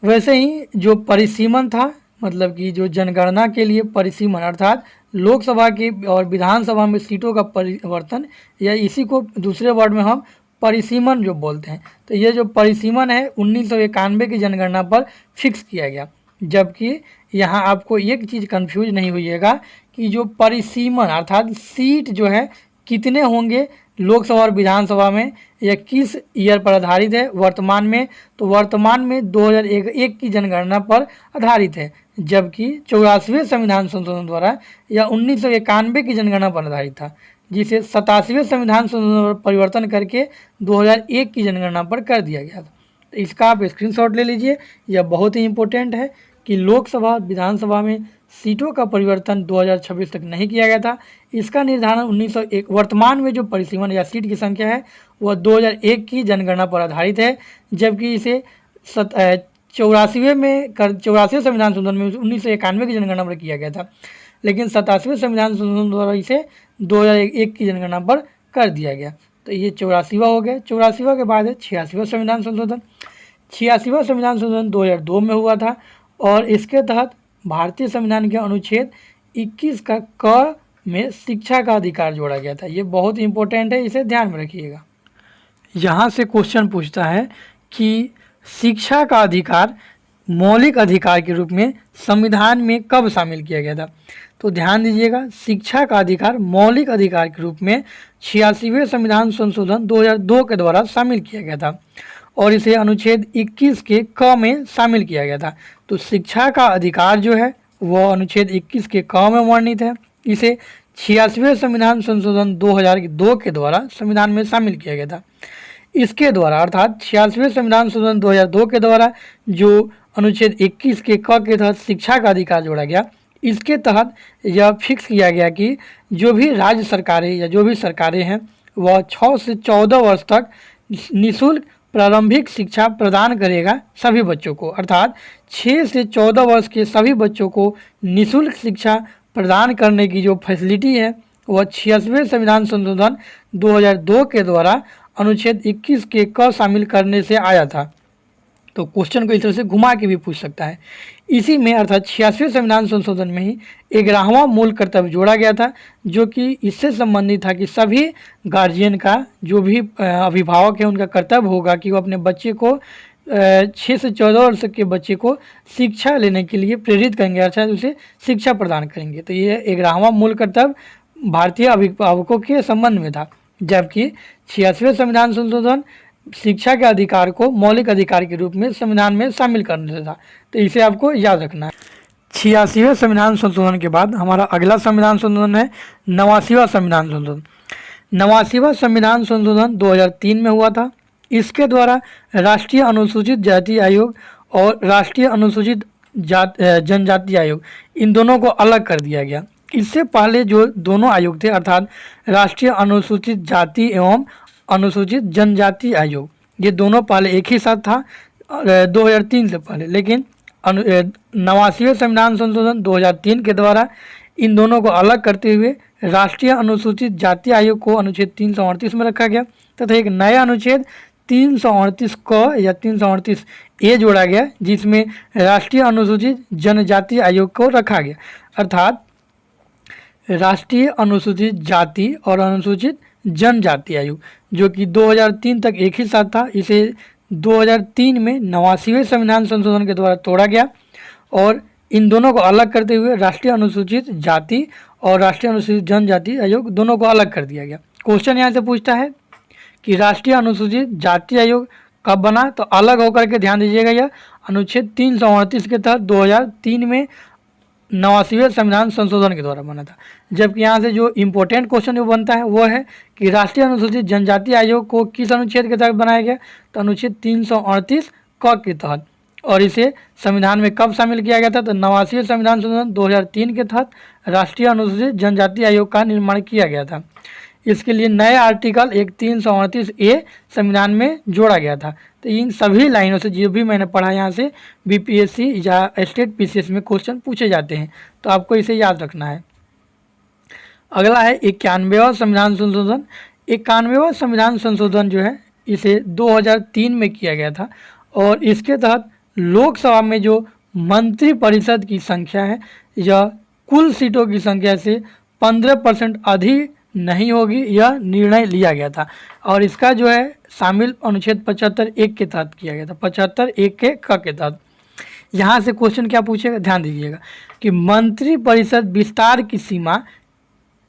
वैसे ही जो परिसीमन था, मतलब कि जो जनगणना के लिए परिसीमन अर्थात लोकसभा की और विधानसभा में सीटों का परिवर्तन, या इसी को दूसरे वर्ड में हम परिसीमन जो बोलते हैं, तो ये जो परिसीमन है 1991 की जनगणना पर फिक्स किया गया। जबकि यहाँ आपको एक चीज़ कंफ्यूज नहीं होइएगा कि जो परिसीमन अर्थात सीट जो है कितने होंगे लोकसभा और विधानसभा में, यह किस ईयर पर आधारित है वर्तमान में? तो वर्तमान में 2001 की जनगणना पर आधारित है, जबकि 84वें संविधान संशोधन द्वारा यह 1991 की जनगणना पर आधारित था, जिसे 87वें संविधान संशोधन पर परिवर्तन करके 2001 की जनगणना पर कर दिया गया था। तो इसका आप स्क्रीनशॉट ले लीजिए, यह बहुत ही इम्पोर्टेंट है कि लोकसभा विधानसभा में सीटों का परिवर्तन 2026 तक नहीं किया गया था। इसका निर्धारण 1901 वर्तमान में जो परिसीमन या सीट की संख्या है वह 2001 की जनगणना पर आधारित है, जबकि इसे 84वें संविधान संशोधन में 1991 की जनगणना पर किया गया था, लेकिन 87वें संविधान संशोधन द्वारा इसे 2001 की जनगणना पर कर दिया गया। तो ये 84वां हो गया। 84वां के बाद है 86वां संविधान संशोधन। 86वां संविधान संशोधन 2002 में हुआ था और इसके तहत भारतीय संविधान के अनुच्छेद 21 का क में शिक्षा का अधिकार जोड़ा गया था। ये बहुत इंपॉर्टेंट है, इसे ध्यान में रखिएगा। यहाँ से क्वेश्चन पूछता है कि शिक्षा का अधिकार मौलिक अधिकार के रूप में संविधान में कब शामिल किया गया था? तो ध्यान दीजिएगा, शिक्षा का अधिकार मौलिक अधिकार के रूप में 86वें संविधान संशोधन 2002 के द्वारा शामिल किया गया था और इसे अनुच्छेद 21 के क में शामिल किया गया था। तो शिक्षा का अधिकार जो है वह अनुच्छेद 21 के क में वर्णित है। इसे 86वें संविधान संशोधन 2002 के द्वारा संविधान में शामिल किया गया था। इसके द्वारा अर्थात 86वें संविधान संशोधन 2002 के द्वारा जो अनुच्छेद 21 के क के तहत शिक्षा का अधिकार जोड़ा गया, इसके तहत यह फिक्स किया गया कि जो भी राज्य सरकारें या जो भी सरकारें हैं वह 6 से 14 वर्ष तक निःशुल्क प्रारंभिक शिक्षा प्रदान करेगा सभी बच्चों को, अर्थात 6 से 14 वर्ष के सभी बच्चों को निःशुल्क शिक्षा प्रदान करने की जो फैसिलिटी है वह 86वें संविधान संशोधन 2002 के द्वारा अनुच्छेद 21 के क शामिल करने से आया था। तो क्वेश्चन को इस तरह से घुमा के भी पूछ सकता है। इसी में अर्थात 86वें संविधान संशोधन में ही 11वां मूल कर्तव्य जोड़ा गया था, जो कि इससे संबंधित था कि सभी गार्जियन का, जो भी अभिभावक है, उनका कर्तव्य होगा कि वो अपने बच्चे को 6 से 14 वर्ष के बच्चे को शिक्षा लेने के लिए प्रेरित करेंगे, अर्थात उसे शिक्षा प्रदान करेंगे। तो ये 11वां मूल कर्तव्य भारतीय अभिभावकों के संबंध में था, जबकि 86वें संविधान संशोधन शिक्षा के अधिकार को मौलिक अधिकार के रूप में संविधान में शामिल करने से था। तो इसे आपको याद रखना है। 86वें संविधान संशोधन के बाद हमारा अगला संविधान संशोधन है 89वां संविधान संशोधन। 89वां संविधान संशोधन 2003 में हुआ था। इसके द्वारा राष्ट्रीय अनुसूचित जाति आयोग और राष्ट्रीय अनुसूचित जनजाति आयोग, इन दोनों को अलग कर दिया गया। इससे पहले जो दोनों आयोग थे अर्थात राष्ट्रीय अनुसूचित जाति एवं अनुसूचित जनजाति आयोग, ये दोनों पहले एक ही साथ था 2003 से पहले, लेकिन 89वें संविधान संशोधन 2003 के द्वारा इन दोनों को अलग करते हुए राष्ट्रीय अनुसूचित जाति आयोग को अनुच्छेद 338 में रखा गया तथा एक नया अनुच्छेद 338 क या 338 ए जोड़ा गया, जिसमें राष्ट्रीय अनुसूचित जनजाति आयोग को रखा गया। अर्थात राष्ट्रीय अनुसूचित जाति और अनुसूचित जनजाति आयोग, जो कि 2003 तक एक ही साथ था, इसे 2003 में 89वें संविधान संशोधन के द्वारा तोड़ा गया और इन दोनों को अलग करते हुए राष्ट्रीय अनुसूचित जाति और राष्ट्रीय अनुसूचित जनजाति आयोग दोनों को अलग कर दिया गया। क्वेश्चन यहाँ से पूछता है कि राष्ट्रीय अनुसूचित जाति आयोग कब बना, तो अलग होकर के ध्यान दीजिएगा, यह अनुच्छेद 338 के तहत 2003 में 89वें संविधान संशोधन के द्वारा बना था। जबकि यहाँ से जो इम्पोर्टेंट क्वेश्चन जो बनता है वो है कि राष्ट्रीय अनुसूचित जनजाति आयोग को किस अनुच्छेद के तहत बनाया गया, तो अनुच्छेद 338 क के तहत, और इसे संविधान में कब शामिल किया गया था, तो 89वें संविधान संशोधन 2003 के तहत राष्ट्रीय अनुसूचित जनजाति आयोग का निर्माण किया गया था। इसके लिए नए आर्टिकल 338 ए संविधान में जोड़ा गया था। तो इन सभी लाइनों से जो भी मैंने पढ़ा यहाँ से बीपीएससी या स्टेट पीसीएस में क्वेश्चन पूछे जाते हैं, तो आपको इसे याद रखना है। अगला है 91वां संविधान संशोधन। 91वां संविधान संशोधन जो है इसे 2003 में किया गया था और इसके तहत लोकसभा में जो मंत्रिपरिषद की संख्या है यह कुल सीटों की संख्या से 15% अधिक नहीं होगी, यह निर्णय लिया गया था और इसका जो है शामिल अनुच्छेद 75(1) के तहत किया गया था, 75(1) के क के तहत। यहाँ से क्वेश्चन क्या पूछेगा, ध्यान दीजिएगा कि मंत्रिपरिषद विस्तार की सीमा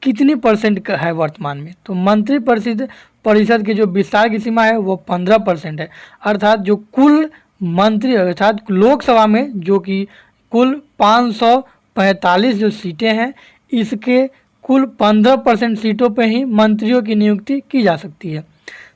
कितनी % है वर्तमान में, तो मंत्रिपरिषद की जो विस्तार की सीमा है वो 15% है। अर्थात जो कुल मंत्री अर्थात लोकसभा में जो कि कुल 545 जो सीटें हैं, इसके कुल 15% सीटों पे ही मंत्रियों की नियुक्ति की जा सकती है।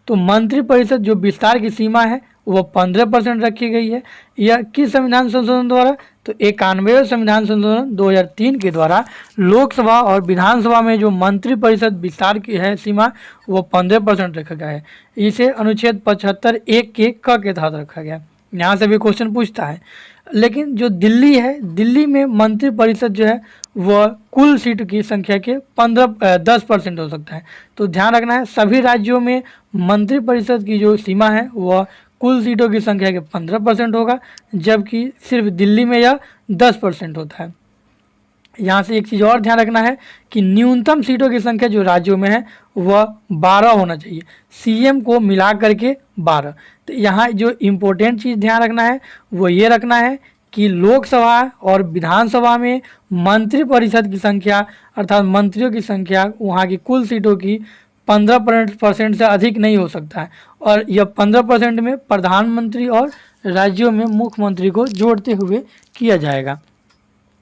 तो मंत्रिपरिषद जो विस्तार की सीमा है वो 15% रखी गई है। यह किस संविधान संशोधन द्वारा, तो 91वें संविधान संशोधन 2003 के द्वारा लोकसभा और विधानसभा में जो मंत्रिपरिषद विस्तार की है सीमा वो 15% रखा गया है। इसे अनुच्छेद 75(1) के क के तहत रखा गया। यहाँ से भी क्वेश्चन पूछता है। लेकिन जो दिल्ली है, दिल्ली में मंत्रिपरिषद जो है वह कुल सीट की संख्या के 10% हो सकता है। तो ध्यान रखना है सभी राज्यों में मंत्रिपरिषद की जो सीमा है वह कुल सीटों की संख्या के 15% होगा, जबकि सिर्फ दिल्ली में यह 10% होता है। यहाँ से एक चीज़ और ध्यान रखना है कि न्यूनतम सीटों की संख्या जो राज्यों में है वह 12 होना चाहिए, सीएम को मिला करके 12। तो यहाँ जो इम्पोर्टेंट चीज़ ध्यान रखना है वो ये रखना है कि लोकसभा और विधानसभा में मंत्रिपरिषद की संख्या अर्थात मंत्रियों की संख्या वहाँ की कुल सीटों की 15% से अधिक नहीं हो सकता है और यह 15% में प्रधानमंत्री और राज्यों में मुख्यमंत्री को जोड़ते हुए किया जाएगा,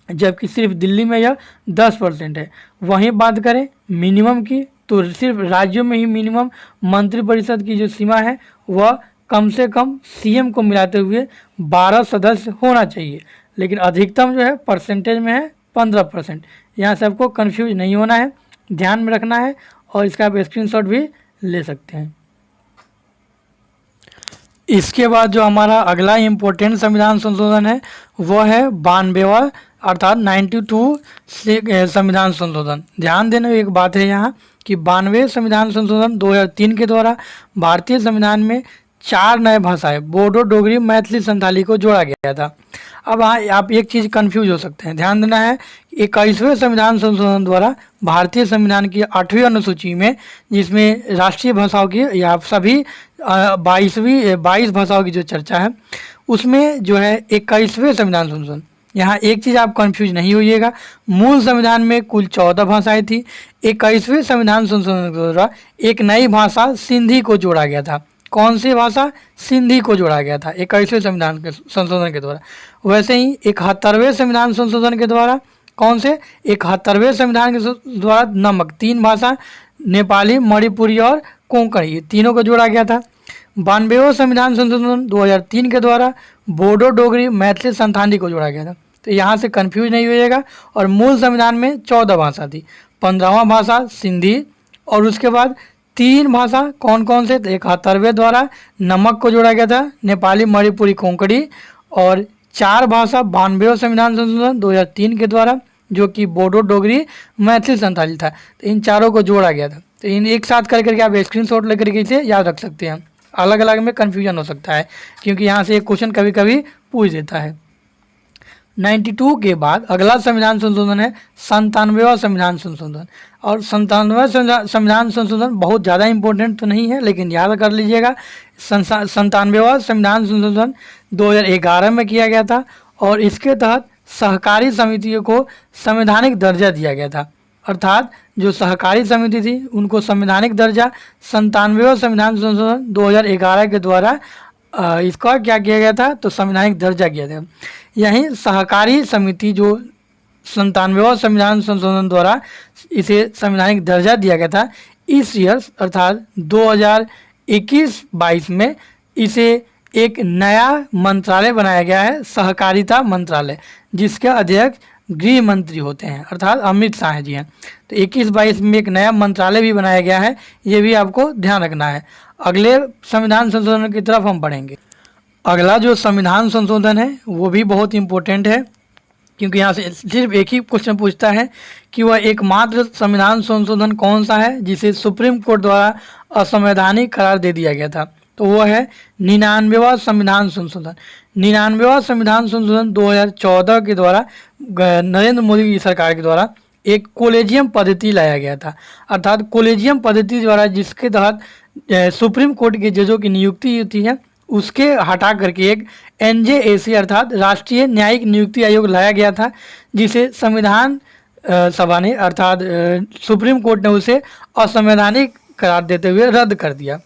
जबकि सिर्फ दिल्ली में यह 10% है। वहीं बात करें मिनिमम की, तो सिर्फ राज्यों में ही मिनिमम मंत्रिपरिषद की जो सीमा है वह कम से कम सीएम को मिलाते हुए 12 सदस्य होना चाहिए, लेकिन अधिकतम जो है परसेंटेज में है 15%। यहाँ से आपको कन्फ्यूज नहीं होना है, ध्यान में रखना है और इसका आप स्क्रीनशॉट भी ले सकते हैं। इसके बाद जो हमारा अगला इम्पोर्टेंट संविधान संशोधन है वह है 92वां अर्थात 92 से संविधान संशोधन। ध्यान देने एक बात है यहाँ कि 92वें संविधान संशोधन 2003 के द्वारा भारतीय संविधान में 4 नए भाषाएं बोडो, डोगरी, मैथिली, संथाली को जोड़ा गया था। अब आप एक चीज़ कंफ्यूज हो सकते हैं, ध्यान देना है 21वें संविधान संशोधन द्वारा भारतीय संविधान की 8वीं अनुसूची में, जिसमें राष्ट्रीय भाषाओं की या सभी 22 भाषाओं की जो चर्चा है उसमें जो है 21वें संविधान संशोधन। यहाँ एक चीज़ आप कंफ्यूज नहीं होइएगा, मूल संविधान में कुल 14 भाषाएं थी। 21वें संविधान संशोधन के द्वारा एक नई भाषा सिंधी को जोड़ा गया था। कौन सी भाषा? सिंधी को जोड़ा गया था 21वें संविधान के संशोधन के द्वारा। वैसे ही 71वें संविधान संशोधन के द्वारा कौन से 71वें संविधान के द्वारा नमक 3 भाषा नेपाली, मणिपुरी और कोंकणी ये तीनों को जोड़ा गया था। 92वें संविधान संशोधन 2003 के द्वारा बोडो, डोगरी, मैथिली, संथाली को जोड़ा गया था। तो यहाँ से कन्फ्यूज नहीं होइएगा। और मूल संविधान में 14 भाषा थी, 15वां भाषा सिंधी और उसके बाद 3 भाषा कौन कौन से? 71वें द्वारा नमक को जोड़ा गया था, नेपाली, मणिपुरी, कोंकणी, और 4 भाषा 92वें संविधान संशोधन 2003 के द्वारा जो कि बोडो, डोगरी, मैथिली, संथाली था। तो इन चारों को जोड़ा गया था। तो इन एक साथ कर करके आप स्क्रीनशॉट लेकर के इसे याद रख सकते हैं। अलग अलग में कन्फ्यूजन हो सकता है, क्योंकि यहाँ से एक क्वेश्चन कभी कभी पूछ देता है। 92 के बाद अगला संविधान संशोधन है 97वां संविधान संशोधन। और 97वां संविधान संशोधन बहुत ज़्यादा इम्पोर्टेंट तो नहीं है, लेकिन याद कर लीजिएगा। 97वां संविधान संशोधन 2011 में किया गया था और इसके तहत सहकारी समितियों को संवैधानिक दर्जा दिया गया था। अर्थात जो सहकारी समिति थी उनको संवैधानिक दर्जा 97वां संविधान संशोधन 2011 के द्वारा इसका क्या किया गया था, तो संवैधानिक दर्जा किया था। यहीं सहकारी समिति जो 97वां संविधान संशोधन द्वारा इसे संवैधानिक दर्जा दिया गया था, इस ईयर अर्थात 2021-22 में इसे एक नया मंत्रालय बनाया गया है, सहकारिता मंत्रालय, जिसके अध्यक्ष गृह मंत्री होते हैं, अर्थात अमित शाह जी हैं। तो 21-22 में एक नया मंत्रालय भी बनाया गया है, ये भी आपको ध्यान रखना है। अगले संविधान संशोधन की तरफ हम बढ़ेंगे। अगला जो संविधान संशोधन है वो भी बहुत इम्पोर्टेंट है, क्योंकि यहाँ से सिर्फ एक ही क्वेश्चन पूछता है कि वह एकमात्र संविधान संशोधन कौन सा है जिसे सुप्रीम कोर्ट द्वारा असंवैधानिक करार दे दिया गया था। तो वो है 99वां संविधान संशोधन। 99वां संविधान संशोधन 2014 के द्वारा नरेंद्र मोदी की सरकार के द्वारा एक कोलेजियम पद्धति लाया गया था। अर्थात कोलेजियम पद्धति द्वारा जिसके तहत सुप्रीम कोर्ट के जजों की नियुक्ति होती है, उसके हटा करके एक NJAC अर्थात राष्ट्रीय न्यायिक नियुक्ति आयोग लाया गया था, जिसे संविधान सभा ने अर्थात सुप्रीम कोर्ट ने उसे असंवैधानिक करार देते हुए रद्द कर दिया।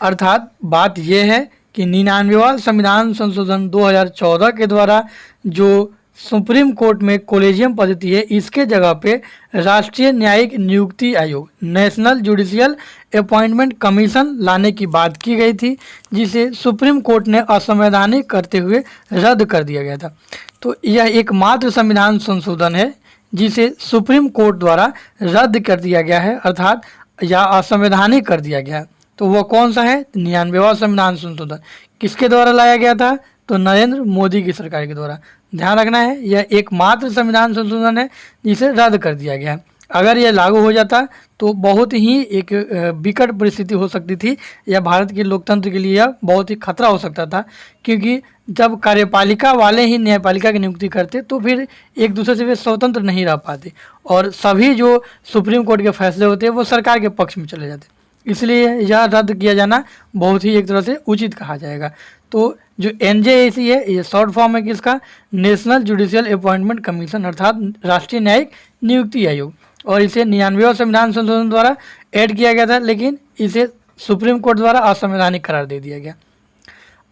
अर्थात बात यह है कि 99वां संविधान संशोधन 2014 के द्वारा जो सुप्रीम कोर्ट में कोलेजियम पद्धति है, इसके जगह पे राष्ट्रीय न्यायिक नियुक्ति आयोग नेशनल जुडिशियल अपॉइंटमेंट कमीशन लाने की बात की गई थी, जिसे सुप्रीम कोर्ट ने असंवैधानिक करते हुए रद्द कर दिया गया था। तो यह एकमात्र संविधान संशोधन है जिसे सुप्रीम कोर्ट द्वारा रद्द कर दिया गया है, अर्थात या असंवैधानिक कर दिया गया है। तो वह कौन सा है? 99वां संविधान संशोधन। किसके द्वारा लाया गया था? तो नरेंद्र मोदी की सरकार के द्वारा। ध्यान रखना है, यह एकमात्र संविधान संशोधन है जिसे रद्द कर दिया गया है। अगर यह लागू हो जाता तो बहुत ही एक विकट परिस्थिति हो सकती थी, या भारत के लोकतंत्र के लिए यह बहुत ही खतरा हो सकता था, क्योंकि जब कार्यपालिका वाले ही न्यायपालिका की नियुक्ति करते तो फिर एक दूसरे से वे स्वतंत्र नहीं रह पाते और सभी जो सुप्रीम कोर्ट के फैसले होते हैं वो सरकार के पक्ष में चले जाते। इसलिए यह रद्द किया जाना बहुत ही एक तरह से उचित कहा जाएगा। तो जो NJAC है ये शॉर्ट फॉर्म है किसका? नेशनल जुडिशियल अपॉइंटमेंट कमीशन अर्थात राष्ट्रीय न्यायिक नियुक्ति आयोग, और इसे 99वां संविधान संशोधन द्वारा ऐड किया गया था, लेकिन इसे सुप्रीम कोर्ट द्वारा असंवैधानिक करार दे दिया गया।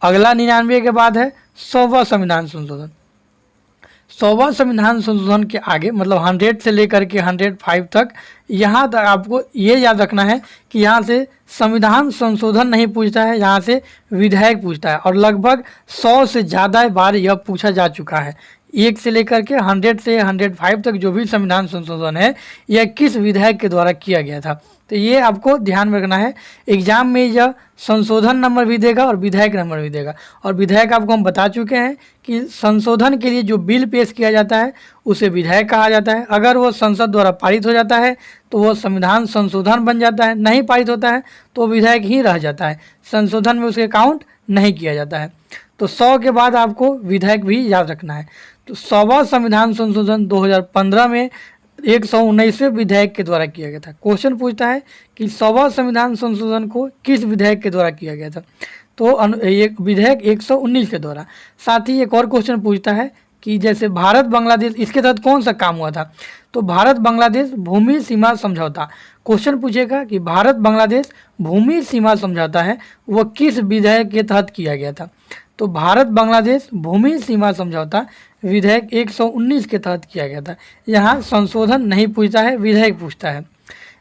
अगला 99 के बाद है 100वां संविधान संशोधन। 100वां संविधान संशोधन के आगे मतलब 100 से लेकर के 105 तक, यहाँ तक आपको ये याद रखना है कि यहाँ से संविधान संशोधन नहीं पूछता है, यहाँ से विधेयक पूछता है, और लगभग 100 से ज़्यादा बार यह पूछा जा चुका है। 1 से लेकर के 100 से 105 तक जो भी संविधान संशोधन है यह किस विधेयक के द्वारा किया गया था, तो ये आपको ध्यान में रखना है। एग्जाम में यह संशोधन नंबर भी देगा और विधेयक नंबर भी देगा। और विधेयक आपको हम बता चुके हैं कि संशोधन के लिए जो बिल पेश किया जाता है उसे विधेयक कहा जाता है। अगर वो संसद द्वारा पारित हो जाता है तो वो संविधान संशोधन बन जाता है, नहीं पारित होता है तो विधेयक ही रह जाता है, संशोधन में उसके काउंट नहीं किया जाता है। तो 100 के बाद आपको विधेयक भी याद रखना है। तो 100वां संविधान संशोधन 2015 में 119वें विधेयक के द्वारा किया गया था। क्वेश्चन पूछता है कि 100वां संविधान संशोधन को किस विधेयक के द्वारा किया गया था, तो ये विधेयक 119 के द्वारा। साथ ही एक और क्वेश्चन पूछता है कि जैसे भारत बांग्लादेश, इसके तहत कौन सा काम हुआ था, तो भारत बांग्लादेश भूमि सीमा समझौता। क्वेश्चन पूछेगा कि भारत बांग्लादेश भूमि सीमा समझौता है वह किस विधेयक के तहत किया गया था, तो भारत बांग्लादेश भूमि सीमा समझौता विधेयक 119 के तहत किया गया था। यहाँ संशोधन नहीं पूछता है, विधेयक पूछता है।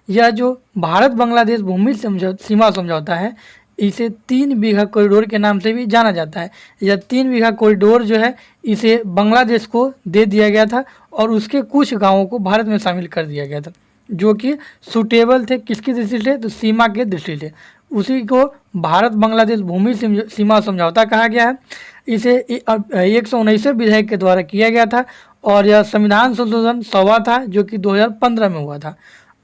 यह जो भारत बांग्लादेश भूमि सीमा समझौता है इसे 3 बीघा कॉरिडोर के नाम से भी जाना जाता है। यह 3 बीघा कॉरिडोर जो है इसे बांग्लादेश को दे दिया गया था और उसके कुछ गाँवों को भारत में शामिल कर दिया गया था, जो कि सूटेबल थे किसकी दृष्टि से, तो सीमा के दृष्टि से। उसी को भारत बांग्लादेश भूमि सीमा समझौता कहा गया है। इसे 119वें विधेयक के द्वारा किया गया था और यह संविधान संशोधन 100वां था जो कि 2015 में हुआ था।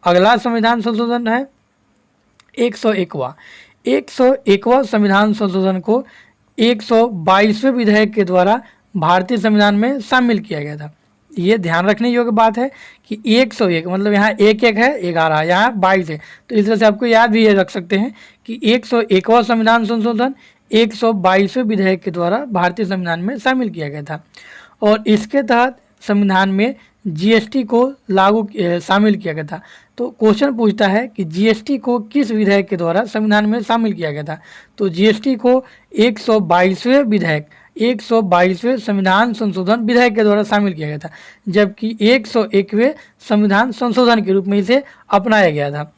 अगला संविधान संशोधन है 101वां। 101वां संविधान संशोधन को 122वें विधेयक के द्वारा भारतीय संविधान में शामिल किया गया था। ये ध्यान रखने योग्य बात है कि 101 मतलब यहाँ एक एक है 11, यहाँ 22 है, तो इस तरह से आपको याद भी ये रख सकते हैं कि 101वां संविधान संशोधन 122वें विधेयक के द्वारा भारतीय संविधान में शामिल किया गया था और इसके तहत संविधान में जीएसटी को शामिल किया गया था। तो क्वेश्चन पूछता है कि जीएसटी को किस विधेयक के द्वारा संविधान में शामिल किया गया था। तो जीएसटी को 122वें संविधान संशोधन विधेयक के द्वारा शामिल किया गया था, जबकि 101वें संविधान संशोधन के रूप में इसे अपनाया गया था।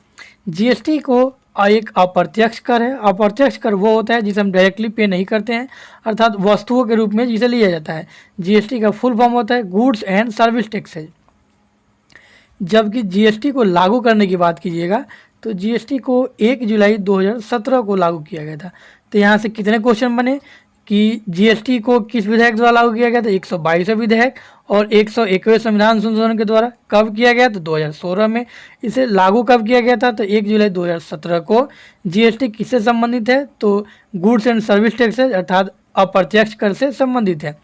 जीएसटी को एक अप्रत्यक्ष कर है। अप्रत्यक्ष कर वो होता है जिसे हम डायरेक्टली पे नहीं करते हैं, अर्थात वस्तुओं के रूप में जिसे लिया जाता है। जीएसटी का फुल फॉर्म होता है गुड्स एंड सर्विस टैक्सेज। जबकि जीएसटी को लागू करने की बात कीजिएगा तो जीएसटी को 1 जुलाई 2017 को लागू किया गया था। तो यहाँ से कितने क्वेश्चन बने कि जीएसटी को किस विधेयक द्वारा लागू किया गया था, 122वें विधेयक, और 101वें संविधान संशोधन के द्वारा कब किया गया, तो 2016 में। इसे लागू कब किया गया था, तो 1 जुलाई 2017 को। जीएसटी किससे संबंधित है, तो गुड्स एंड सर्विस टैक्सेज अर्थात अप्रत्यक्ष कर से संबंधित है।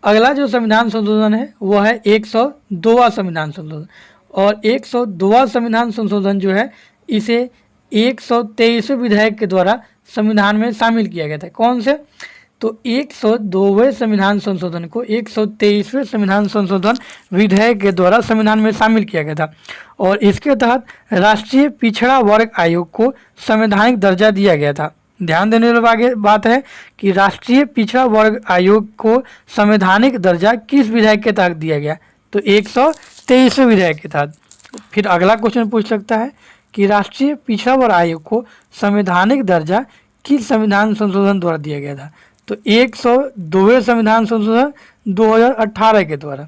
अगला जो संविधान संशोधन है वो है 102वां संविधान संशोधन, और 102वां संविधान संशोधन जो है इसे 123वें विधेयक के द्वारा संविधान में शामिल किया गया था। कौन से, तो 102वें संविधान संशोधन को 123वें संविधान संशोधन विधेयक के द्वारा संविधान में शामिल किया गया था और इसके तहत राष्ट्रीय पिछड़ा वर्ग आयोग को संवैधानिक दर्जा दिया गया था। ध्यान देने वाली बात है कि राष्ट्रीय पिछड़ा वर्ग आयोग को संवैधानिक दर्जा किस विधेयक के तहत दिया गया, तो 123वें विधेयक के तहत। फिर अगला क्वेश्चन पूछ सकता है कि राष्ट्रीय पिछड़ा वर्ग आयोग को संवैधानिक दर्जा किस संविधान संशोधन द्वारा दिया गया था, तो 102वें संविधान संशोधन 2018 के द्वारा।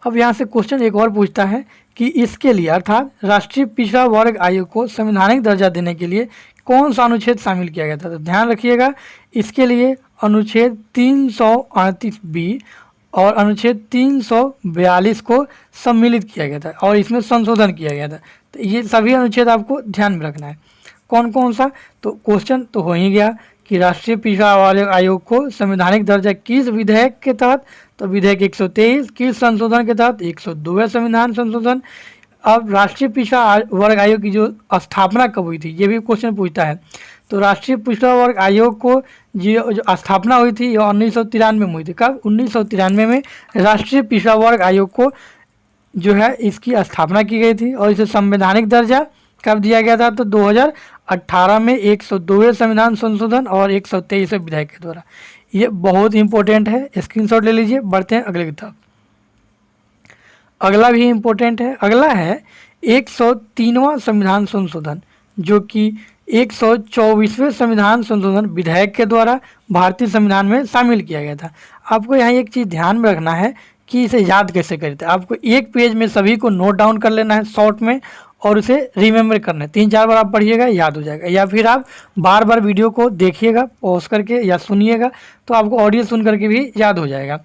अब यहाँ से क्वेश्चन एक और पूछता है कि इसके लिए अर्थात राष्ट्रीय पिछड़ा वर्ग आयोग को संवैधानिक दर्जा देने के लिए कौन सा अनुच्छेद शामिल किया गया था। तो ध्यान रखिएगा इसके लिए अनुच्छेद 338B और अनुच्छेद 342 को सम्मिलित किया गया था और इसमें संशोधन किया गया था। तो ये सभी अनुच्छेद आपको ध्यान में रखना है। कौन कौन सा, तो क्वेश्चन तो हो ही गया कि राष्ट्रीय पिछड़ा वर्ग आयोग को संवैधानिक दर्जा किस विधेयक के तहत, तो विधेयक 123, किस संशोधन के तहत, 102वें संविधान संशोधन। अब राष्ट्रीय पिछड़ा वर्ग आयोग की जो स्थापना कब हुई थी, ये भी क्वेश्चन पूछता है। तो राष्ट्रीय पिछड़ा वर्ग आयोग को जो स्थापना हुई थी यह 1993 में हुई थी। कब, 1993 में राष्ट्रीय पिछड़ा वर्ग आयोग को जो है इसकी स्थापना की गई थी और इसे संवैधानिक दर्जा कब दिया गया था, तो 2018 में 102वें संविधान संशोधन और 123वें विधेयक के द्वारा। ये बहुत इंपॉर्टेंट है, स्क्रीनशॉट ले लीजिए। बढ़ते हैं अगले की तरफ। अगला भी इम्पोर्टेंट है। अगला है 103वां संविधान संशोधन, जो कि 124वें संविधान संशोधन विधेयक के द्वारा भारतीय संविधान में शामिल किया गया था। आपको यहाँ एक चीज़ ध्यान में रखना है कि इसे याद कैसे करते हैं। आपको एक पेज में सभी को नोट डाउन कर लेना है शॉर्ट में और उसे रिमेम्बर करना है। 3-4 बार आप पढ़िएगा, याद हो जाएगा, या फिर आप बार बार वीडियो को देखिएगा पॉज करके या सुनिएगा तो आपको ऑडियो सुन करके भी याद हो जाएगा।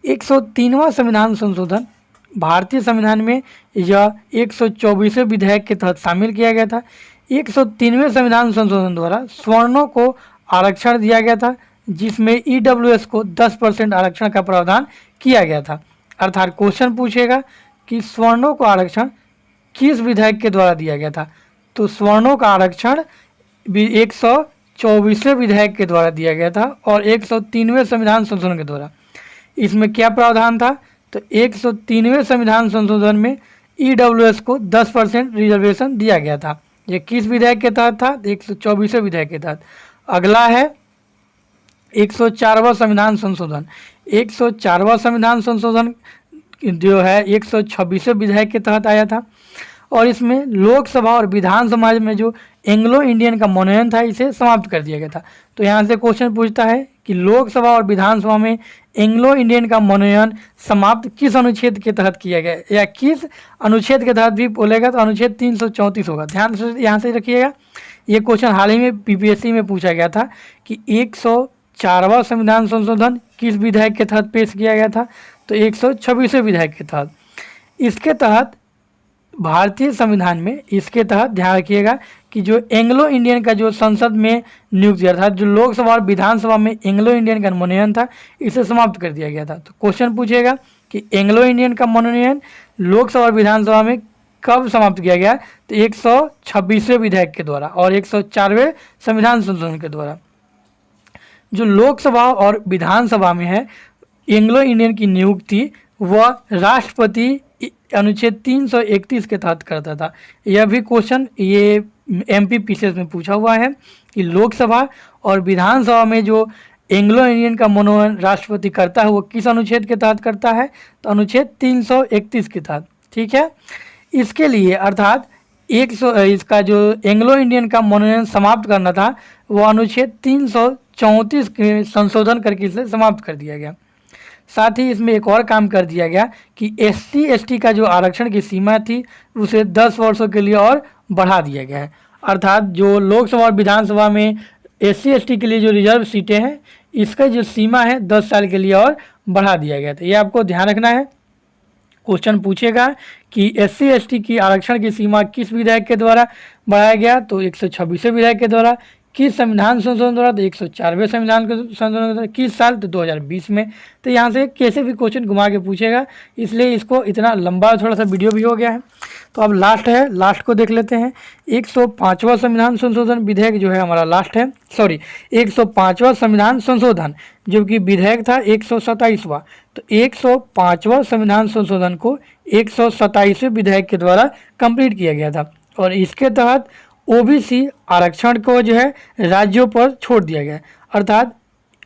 103वां संविधान संशोधन भारतीय संविधान में यह 124वें विधेयक के तहत शामिल किया गया था। 103वें संविधान संशोधन द्वारा सवर्णों को आरक्षण दिया गया था, जिसमें ईडब्ल्यूएस को 10% आरक्षण का प्रावधान किया गया था। अर्थात क्वेश्चन पूछेगा कि सवर्णों को आरक्षण किस विधेयक के द्वारा दिया गया था, तो सवर्णों का आरक्षण 124वें विधेयक के द्वारा दिया गया था और 103वें संविधान संशोधन के द्वारा। इसमें क्या प्रावधान था, तो 103वें संविधान संशोधन में ईडब्ल्यूएस को 10% रिजर्वेशन दिया गया था। ये किस विधेयक के तहत था, 124वें विधेयक के तहत। अगला है 104वां संविधान संशोधन। 104वां संविधान संशोधन जो है 126वें विधेयक के तहत आया था और इसमें लोकसभा और विधानसभा में जो एंग्लो इंडियन का मनोनयन था इसे समाप्त कर दिया गया था। तो यहाँ से क्वेश्चन पूछता है कि लोकसभा और विधानसभा में एंग्लो इंडियन का मनोनयन समाप्त किस अनुच्छेद के तहत किया गया, या किस अनुच्छेद के तहत भी बोलेगा तो अनुच्छेद 334 होगा। ध्यान से यहाँ से रखिएगा। ये क्वेश्चन हाल ही में पीपीएससी में पूछा गया था कि 104वां संविधान संशोधन किस विधेयक के तहत पेश किया गया था, तो 126वें विधेयक के तहत। इसके तहत भारतीय संविधान में इसके तहत ध्यान रखिएगा कि जो एंग्लो इंडियन का जो संसद में नियुक्त किया था, जो लोकसभा और विधानसभा में एंग्लो इंडियन का मनोनयन था, इसे समाप्त कर दिया गया था। तो क्वेश्चन पूछेगा कि एंग्लो इंडियन का मनोनयन लोकसभा और विधानसभा में कब समाप्त किया गया? तो 126वें विधेयक के द्वारा और 104वें संविधान संशोधन के द्वारा। जो लोकसभा और विधानसभा में है एंग्लो इंडियन की नियुक्ति वह राष्ट्रपति अनुच्छेद 331 के तहत करता था। यह भी क्वेश्चन ये एमपी पीसीएस में पूछा हुआ है कि लोकसभा और विधानसभा में जो एंग्लो इंडियन का मनोनयन राष्ट्रपति करता है वो किस अनुच्छेद के तहत करता है? तो अनुच्छेद 331 के तहत। ठीक है, इसके लिए अर्थात इसका जो एंग्लो इंडियन का मनोनयन समाप्त करना था वो अनुच्छेद 334 के संशोधन करके इसे समाप्त कर दिया गया। साथ ही इसमें एक और काम कर दिया गया कि SC ST का जो आरक्षण की सीमा थी उसे 10 वर्षों के लिए और बढ़ा दिया गया है। अर्थात जो लोकसभा और विधानसभा में SC ST के लिए जो रिजर्व सीटें हैं इसका जो सीमा है 10 साल के लिए और बढ़ा दिया गया था। ये आपको ध्यान रखना है। क्वेश्चन पूछेगा कि SC ST की आरक्षण की सीमा किस विधेयक के द्वारा बढ़ाया गया? तो 126वें विधेयक के द्वारा। किस संविधान संशोधन द्वारा? तो 104वें संविधान संशोधन के द्वारा। किस साल? तो 2020 में। तो यहाँ से कैसे भी क्वेश्चन घुमा के पूछेगा, इसलिए इसको इतना लंबा थोड़ा सा वीडियो भी हो गया है। तो अब लास्ट है, लास्ट को देख लेते हैं। 105वां संविधान संशोधन विधेयक जो है हमारा लास्ट है, 105वां संविधान संशोधन जो कि विधेयक था 127वां। तो 105वां संविधान संशोधन को 127वें विधेयक के द्वारा कंप्लीट किया गया था और इसके तहत OBC आरक्षण को जो है राज्यों पर छोड़ दिया गया। अर्थात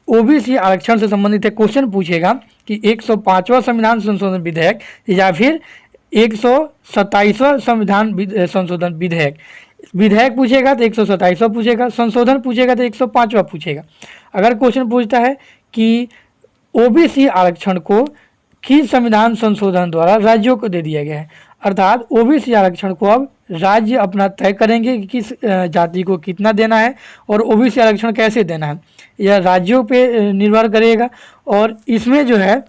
OBC आरक्षण से संबंधित है क्वेश्चन पूछेगा कि 105वां संविधान संशोधन विधेयक या फिर 127वां संविधान संशोधन विधेयक पूछेगा तो 127वां पूछेगा, संशोधन पूछेगा तो 105वां पूछेगा। अगर क्वेश्चन पूछता है कि OBC आरक्षण को किस संविधान संशोधन द्वारा राज्यों को दे दिया गया है, अर्थात OBC आरक्षण को अब राज्य अपना तय करेंगे कि किस जाति को कितना देना है और OBC आरक्षण कैसे देना है, यह राज्यों पे निर्भर करेगा। और इसमें जो है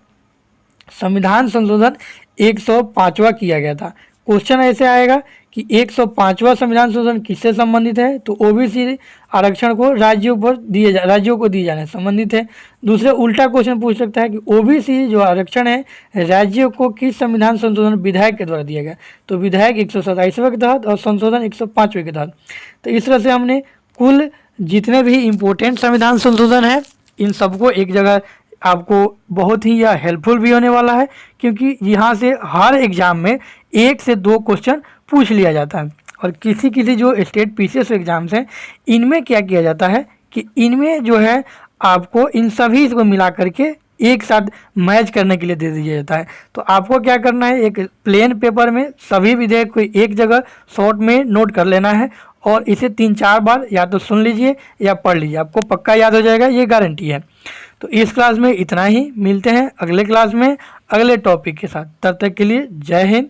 संविधान संशोधन 105वां किया गया था। क्वेश्चन ऐसे आएगा कि 105वां संविधान संशोधन किससे संबंधित है? तो OBC आरक्षण को राज्यों को दिए जाने से संबंधित है। दूसरे उल्टा क्वेश्चन पूछ सकता है कि OBC जो आरक्षण है राज्यों को किस संविधान संशोधन विधेयक के द्वारा दिया गया? तो विधेयक 127वें के तहत और संशोधन 105वें के तहत। तो इस तरह से हमने कुल जितने भी इम्पोर्टेंट संविधान संशोधन है इन सबको एक जगह आपको बहुत ही यह हेल्पफुल भी होने वाला है, क्योंकि यहाँ से हर एग्जाम में 1 से 2 क्वेश्चन पूछ लिया जाता है। और किसी जो स्टेट पीसीएस एग्जाम्स हैं इनमें क्या किया जाता है कि इनमें जो है आपको इन सभी को मिला करके एक साथ मैच करने के लिए दे दिया जाता है। तो आपको क्या करना है, एक प्लेन पेपर में सभी विधेयक को एक जगह शॉर्ट में नोट कर लेना है और इसे 3-4 बार या तो सुन लीजिए या पढ़ लीजिए, आपको पक्का याद हो जाएगा, ये गारंटी है। तो इस क्लास में इतना ही, मिलते हैं अगले क्लास में अगले टॉपिक के साथ। तब तक के लिए जय हिंद,